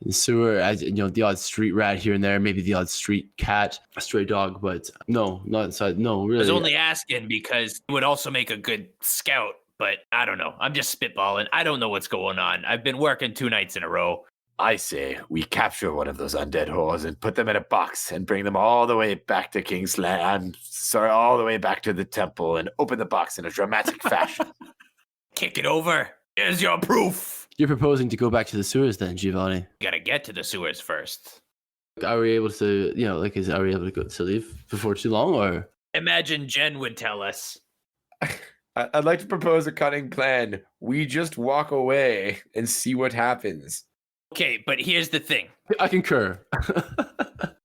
in the sewer. As the odd street rat here and there, maybe the odd street cat, a stray dog, but no, not inside. No, I really. was only asking because it would also make a good scout, but I don't know. I'm just spitballing. I don't know what's going on. I've been working 2 nights in a row. I say we capture one of those undead whores and put them in a box and bring them all the way back to King's Land. All the way back to the temple and open the box in a dramatic fashion. Kick it over. Here's your proof. You're proposing to go back to the sewers then, Giovanni? Gotta get to the sewers first. Are we able to, are we able to leave before too long, or? Imagine Jen would tell us. I'd like to propose a cunning plan. We just walk away and see what happens. Okay, but here's the thing. I concur.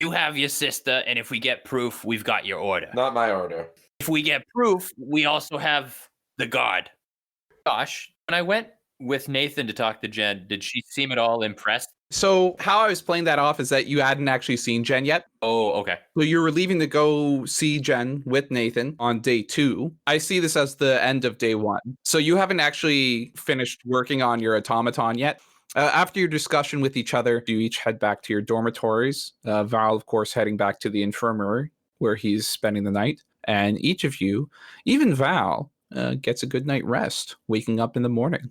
You have your sister, and if we get proof, we've got your order. Not my order. If we get proof, we also have the guard. Josh, when I went with Nathan to talk to Jen, did she seem at all impressed? So how I was playing that off is that you hadn't actually seen Jen yet. Oh, okay. So you were leaving to go see Jen with Nathan on day 2. I see this as the end of day 1. So you haven't actually finished working on your automaton yet. After your discussion with each other, you each head back to your dormitories. Val, of course, heading back to the infirmary where he's spending the night. And each of you, even Val, gets a good night rest, waking up in the morning.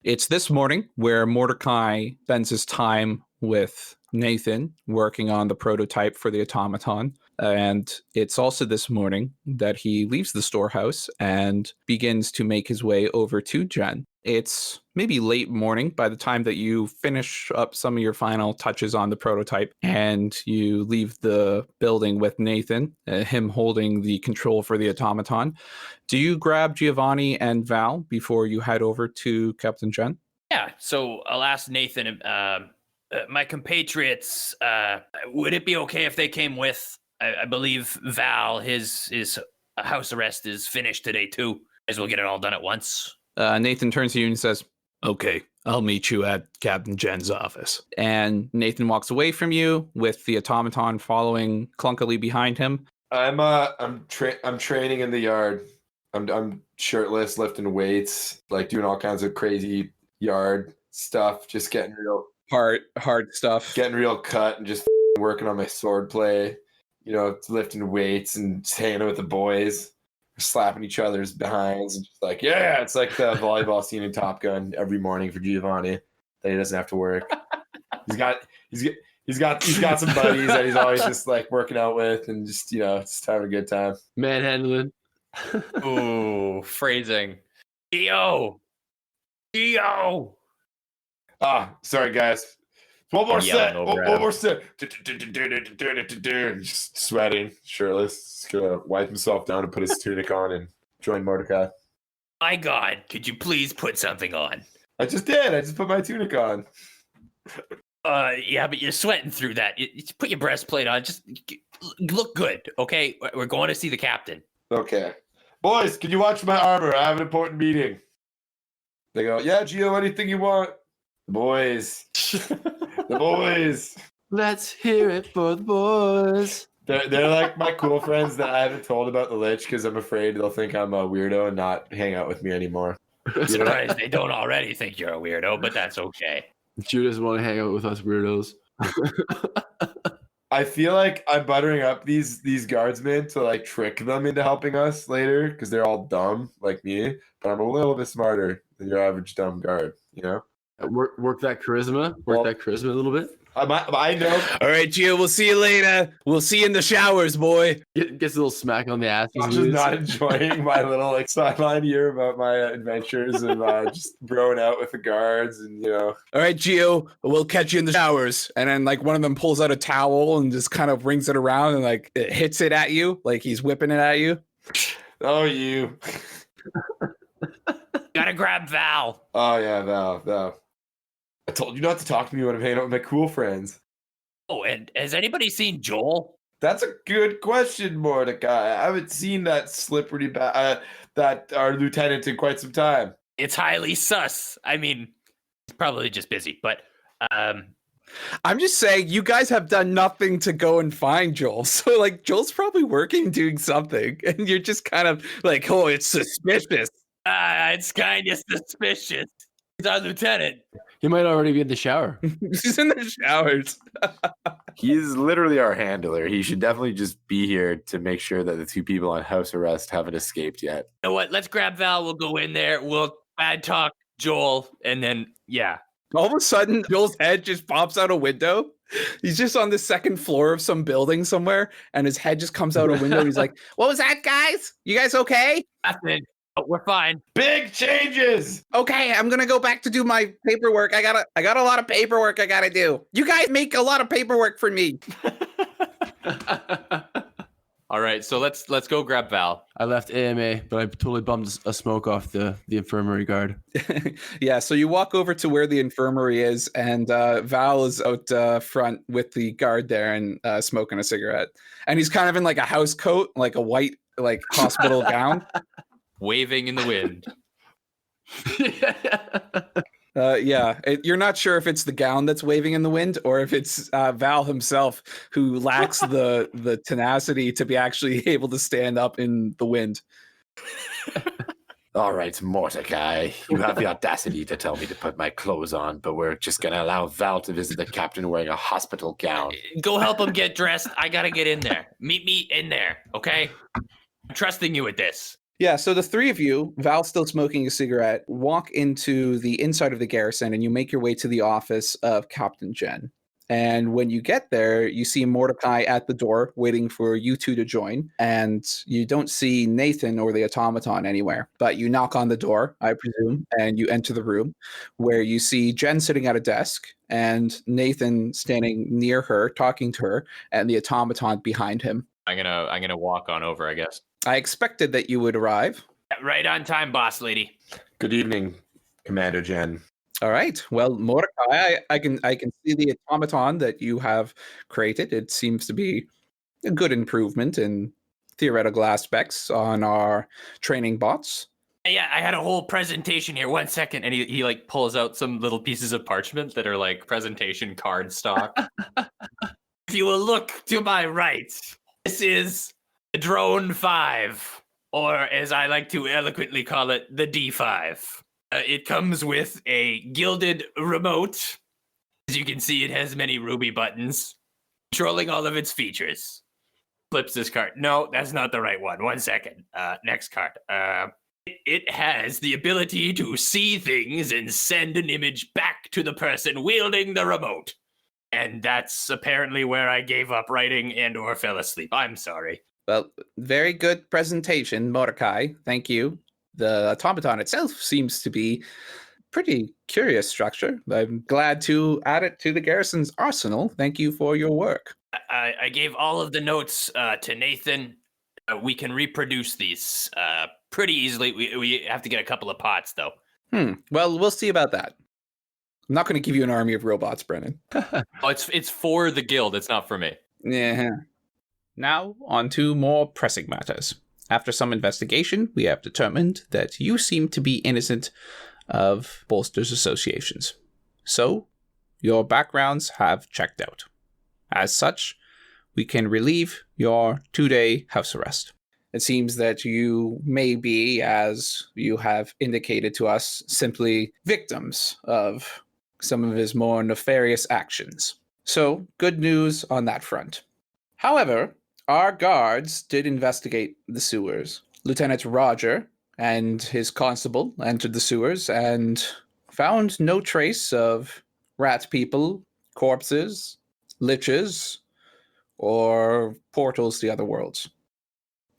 It's this morning where Mordechai spends his time with Nathan working on the prototype for the automaton. And it's also this morning that he leaves the storehouse and begins to make his way over to Jen. It's maybe late morning by the time that you finish up some of your final touches on the prototype and you leave the building with Nathan, him holding the control for the automaton. Do you grab Giovanni and Val before you head over to Captain Jen? Yeah, so I'll ask Nathan, my compatriots, would it be okay if they came with? I believe Val, his house arrest is finished today too. As we'll get it all done at once. Nathan turns to you and says, Okay, I'll meet you at Captain Jen's office. and Nathan walks away from you with the automaton following clunkily behind him. I'm training in the yard. I'm shirtless, lifting weights, like doing all kinds of crazy yard stuff, just getting real Hard stuff. getting real cut and just working on my sword play, lifting weights and just hanging out with the boys, slapping each other's behinds and just like, yeah, it's like the volleyball scene in Top Gun every morning for Giovanni that he doesn't have to work. He's got some buddies that he's always just like working out with and just just having a good time. Manhandling. Ooh, phrasing. Dio! Sorry guys. One more Yelling set. over at One him. more set. Just sweating, shirtless. Just gonna wipe himself down and put his tunic on and join Mordecai. My God, could you please put something on? I just did. I just put my tunic on. Yeah, but you're sweating through that. You put your breastplate on. Just look good, okay? We're going to see the captain. Okay. Boys, can you watch my armor? I have an important meeting. They go, yeah, Gio, anything you want. The boys. The boys. Let's hear it for the boys. They're like my cool friends that I haven't told about the Lich because I'm afraid they'll think I'm a weirdo and not hang out with me anymore. I'm surprised they don't already think you're a weirdo, but that's okay. Jude doesn't want to hang out with us weirdos. I feel like I'm buttering up these guardsmen to like trick them into helping us later because they're all dumb like me, but I'm a little bit smarter than your average dumb guard, Work that charisma. Work that charisma a little bit. I know. All right, Gio, we'll see you later. We'll see you in the showers, boy. Gets a little smack on the ass. I'm just not enjoying my little like sideline here about my adventures and just broing out with the guards and All right, Gio, we'll catch you in the showers. And then like one of them pulls out a towel and just kind of rings it around and like it hits it at you, like he's whipping it at you. Oh, you. Gotta grab Val. Oh yeah, Val. I told you not to talk to me when I'm hanging out with my cool friends. Oh, and has anybody seen Joel? That's a good question, Mordecai. I haven't seen that slippery that our lieutenant in quite some time. It's highly sus. I mean, he's probably just busy, but I'm just saying, you guys have done nothing to go and find Joel. So, like, Joel's probably working, doing something. And you're just kind of like, oh, it's suspicious. it's kind of suspicious. He's our lieutenant. He might already be in the shower. He's in the showers. He's literally our handler. He should definitely just be here to make sure that the two people on house arrest haven't escaped yet. You know what? Let's grab Val. We'll go in there. We'll bad talk Joel, and then yeah. All of a sudden, Joel's head just pops out a window. He's just on the second floor of some building somewhere, and his head just comes out a window. He's like, "What was that, guys? You guys okay?" Nothing. Oh, we're fine. Big changes. Okay, I'm gonna go back to do my paperwork. I got a lot of paperwork I gotta do. You guys make a lot of paperwork for me. All right, so let's go grab Val. I left AMA, but I totally bummed a smoke off the infirmary guard. Yeah, so you walk over to where the infirmary is, and Val is out front with the guard there and smoking a cigarette. And he's kind of in like a house coat, like a white like hospital gown. Waving in the wind. You're not sure if it's the gown that's waving in the wind or if it's Val himself who lacks the tenacity to be actually able to stand up in the wind. All right, Mordechai, you have the audacity to tell me to put my clothes on, but we're just going to allow Val to visit the captain wearing a hospital gown. Go help him get dressed. I gotta get in there. Meet me in there, okay? I'm trusting you with this. Yeah, so the three of you, Val still smoking a cigarette, walk into the inside of the garrison and you make your way to the office of Captain Jen. And when you get there, you see Mordecai at the door waiting for you two to join. And you don't see Nathan or the automaton anywhere. But you knock on the door, I presume, and you enter the room where you see Jen sitting at a desk and Nathan standing near her, talking to her, and the automaton behind him. I'm gonna walk on over, I guess. I expected that you would arrive. Right on time, boss lady. Good evening, Commander Jen. All right. Well, Mordecai, I can see the automaton that you have created. It seems to be a good improvement in theoretical aspects on our training bots. Yeah, I had a whole presentation here. 1 second. And he like pulls out some little pieces of parchment that are like presentation card stock. If you will look to my right, this is the Drone 5, or as I like to eloquently call it, the D5. It comes with a gilded remote. As you can see, it has many ruby buttons, controlling all of its features. Flips this card. No, that's not the right one. 1 second. Next card. It has the ability to see things and send an image back to the person wielding the remote. And that's apparently where I gave up writing and or fell asleep. I'm sorry. Well, very good presentation, Mordecai. Thank you. The automaton itself seems to be pretty curious structure. I'm glad to add it to the garrison's arsenal. Thank you for your work. I gave all of the notes to Nathan. We can reproduce these pretty easily. We have to get a couple of pots, though. Well, we'll see about that. I'm not going to give you an army of robots, Brennan. Oh, it's for the guild. It's not for me. Yeah. Now, on to more pressing matters. After some investigation, we have determined that you seem to be innocent of Bolster's associations. So, your backgrounds have checked out. As such, we can relieve your 2-day house arrest. It seems that you may be, as you have indicated to us, simply victims of some of his more nefarious actions. So, good news on that front. However, our guards did investigate the sewers. Lieutenant Roger and his constable entered the sewers and found no trace of rat people, corpses, liches, or portals to the other worlds.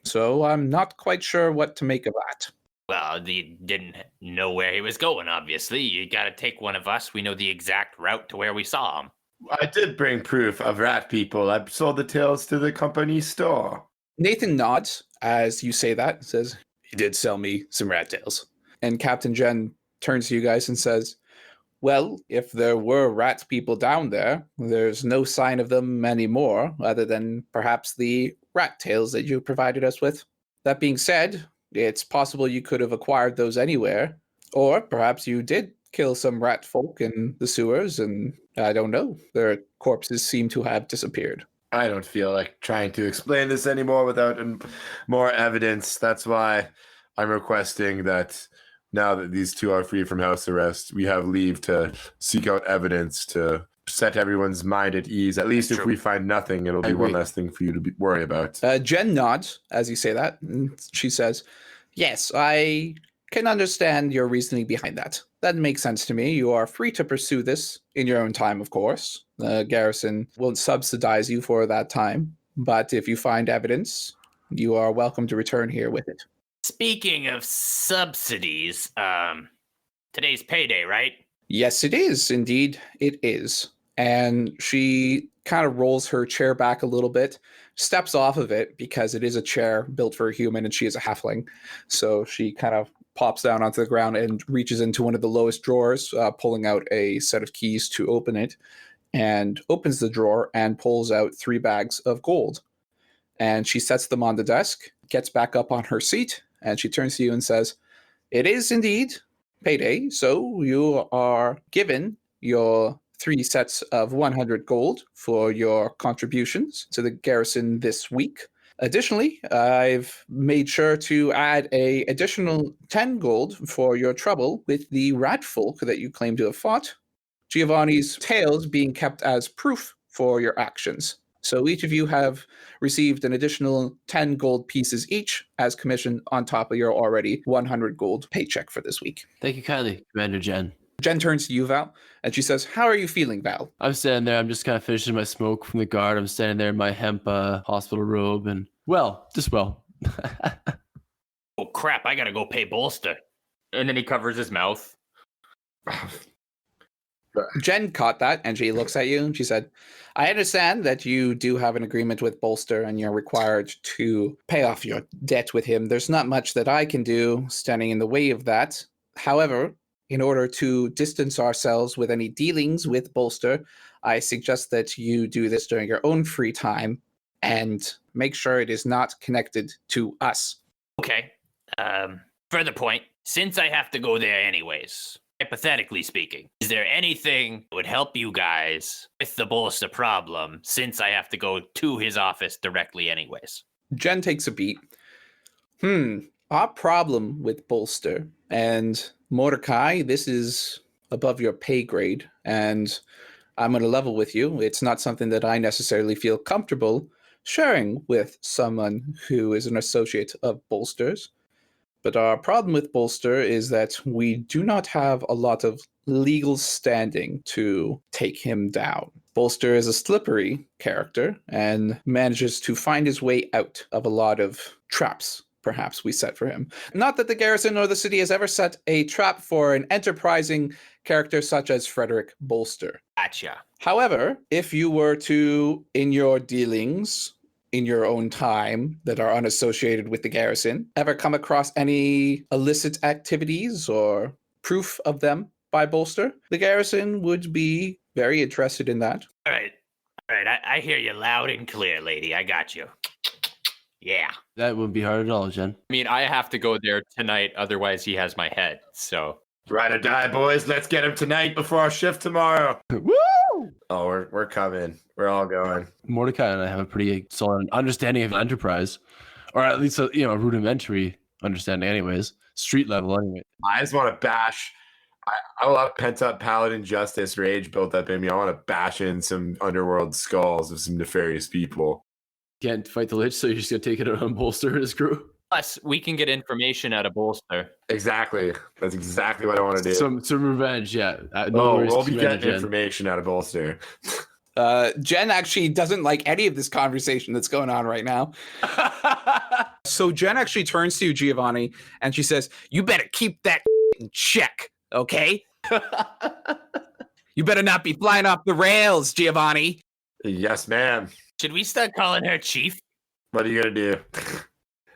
So I'm not quite sure what to make of that. Well, he didn't know where he was going, obviously. You gotta take one of us. We know the exact route to where we saw him. I did bring proof of rat people. I sold the tails to the company store. Nathan nods as you say that and says, "He did sell me some rat tails." And Captain Jen turns to you guys and says, "Well, if there were rat people down there, there's no sign of them anymore, other than perhaps the rat tails that you provided us with. That being said, it's possible you could have acquired those anywhere, or perhaps you did kill some rat folk in the sewers, and I don't know, their corpses seem to have disappeared." I don't feel like trying to explain this anymore without more evidence. That's why I'm requesting that now that these two are free from house arrest, we have leave to seek out evidence to set everyone's mind at ease. At least if we find nothing, it'll be one less thing for you to worry about. Jen nods as you say that. And she says, yes, I can understand your reasoning behind that. That makes sense to me. You are free to pursue this in your own time, of course. The garrison won't subsidize you for that time. But if you find evidence, you are welcome to return here with it. Speaking of subsidies, today's payday, right? Yes, it is. Indeed, it is. And she kind of rolls her chair back a little bit, steps off of it because it is a chair built for a human and she is a halfling. So she kind of pops down onto the ground and reaches into one of the lowest drawers, pulling out a set of keys to open it, and opens the drawer and pulls out 3 bags of gold. And she sets them on the desk, gets back up on her seat, and she turns to you and says, it is indeed payday, so you are given your 3 sets of 100 gold for your contributions to the garrison this week. Additionally, I've made sure to add a additional 10 gold for your trouble with the rat folk that you claim to have fought. Giovanni's tails being kept as proof for your actions. So each of you have received an additional 10 gold pieces each as commission on top of your already 100 gold paycheck for this week. Thank you kindly, Commander Jen. Jen turns to you, Val, and she says, how are you feeling, Val? I'm standing there. I'm just kind of finishing my smoke from the guard. I'm standing there in my hemp hospital robe and, just well. Oh, crap, I gotta go pay Bolster. And then he covers his mouth. Jen caught that, and she looks at you, and she said, I understand that you do have an agreement with Bolster, and you're required to pay off your debt with him. There's not much that I can do standing in the way of that. However, in order to distance ourselves with any dealings with Bolster, I suggest that you do this during your own free time and make sure it is not connected to us. Okay. Further point, since I have to go there anyways, hypothetically speaking, is there anything that would help you guys with the Bolster problem since I have to go to his office directly anyways? Jen takes a beat. Our problem with Bolster and Mordechai, this is above your pay grade, and I'm going to level with you. It's not something that I necessarily feel comfortable sharing with someone who is an associate of Bolster's. But our problem with Bolster is that we do not have a lot of legal standing to take him down. Bolster is a slippery character and manages to find his way out of a lot of traps perhaps we set for him. Not that the garrison or the city has ever set a trap for an enterprising character such as Fredrick Bolster. Gotcha. However, if you were to, in your dealings, in your own time that are unassociated with the garrison, ever come across any illicit activities or proof of them by Bolster, the garrison would be very interested in that. All right. I hear you loud and clear, lady. I got you. Yeah. That wouldn't be hard at all, Jen. I mean, I have to go there tonight, otherwise he has my head, so. Ride or die, boys. Let's get him tonight before our shift tomorrow. Woo! Oh, we're coming. We're all going. Mordecai and I have a pretty solid understanding of enterprise, or at least a rudimentary understanding, anyways. Street level, anyway. I just want to bash. I will have pent up paladin justice rage built up in me. I want to bash in some underworld skulls of some nefarious people. Can't fight the Lich, so you're just gonna take it out on Bolster and his crew. Plus, we can get information out of Bolster. Exactly. That's exactly what I want to do. Some revenge, yeah. We'll be getting information out of Bolster. Jen actually doesn't like any of this conversation that's going on right now. So Jen actually turns to you, Giovanni, and she says, you better keep that in check, okay? You better not be flying off the rails, Giovanni. Yes, ma'am. Should we start calling her Chief? What are you going to do?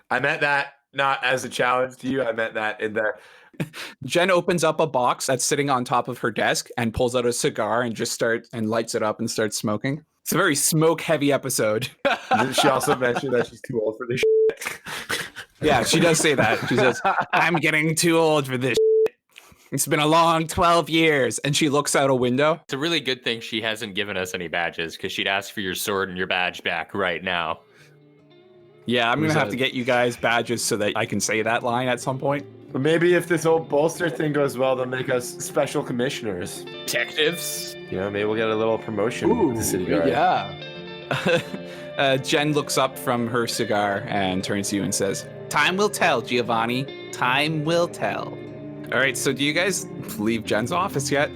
I meant that not as a challenge to you. I meant that in the... Jen opens up a box that's sitting on top of her desk and pulls out a cigar and lights it up and starts smoking. It's a very smoke-heavy episode. She also mentioned that she's too old for this shit. Yeah, she does say that. She says, I'm getting too old for this shit. It's been a long 12 years. And she looks out a window. It's a really good thing she hasn't given us any badges, because she'd ask for your sword and your badge back right now. Yeah, I'm going Who's to have that? to get you guys badges so that I can say that line at some point. But maybe if this old bolster thing goes well, they'll make us special commissioners. Detectives. You know, maybe we'll get a little promotion with the city guard. Yeah. Jen looks up from her cigar and turns to you and says, "Time will tell, Giovanni. Time will tell." All right, so do you guys leave Jen's office yet?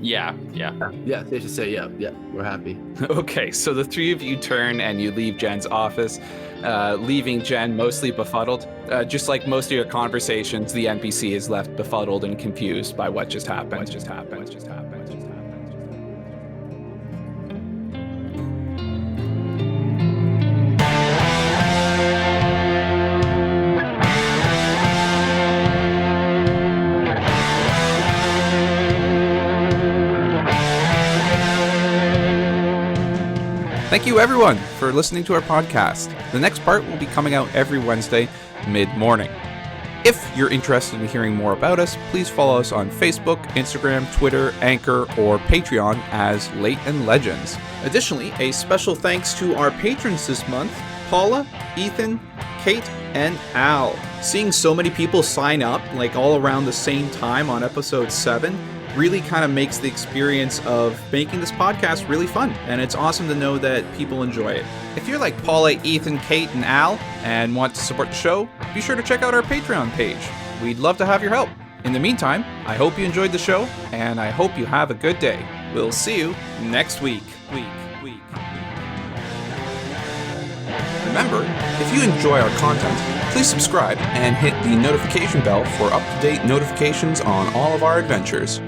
Yeah. Yeah, safe to say, yeah, we're happy. Okay, so the three of you turn and you leave Jen's office, leaving Jen mostly befuddled. Just like most of your conversations, the NPC is left befuddled and confused by what just happened. Thank you, everyone, for listening to our podcast. The next part will be coming out every Wednesday, mid-morning. If you're interested in hearing more about us, please follow us on Facebook, Instagram, Twitter, Anchor, or Patreon as Late and Legends. Additionally, a special thanks to our patrons this month, Paula, Ethan, Kate, and Al. Seeing so many people sign up, like all around the same time on episode 7, really kind of makes the experience of making this podcast really fun, and it's awesome to know that people enjoy it. If you're like Paula, Ethan, Kate, and Al and want to support the show, be sure to check out our Patreon page. We'd love to have your help. In the meantime, I hope you enjoyed the show, and I hope you have a good day. We'll see you next week. Remember, if you enjoy our content, please subscribe and hit the notification bell for up-to-date notifications on all of our adventures.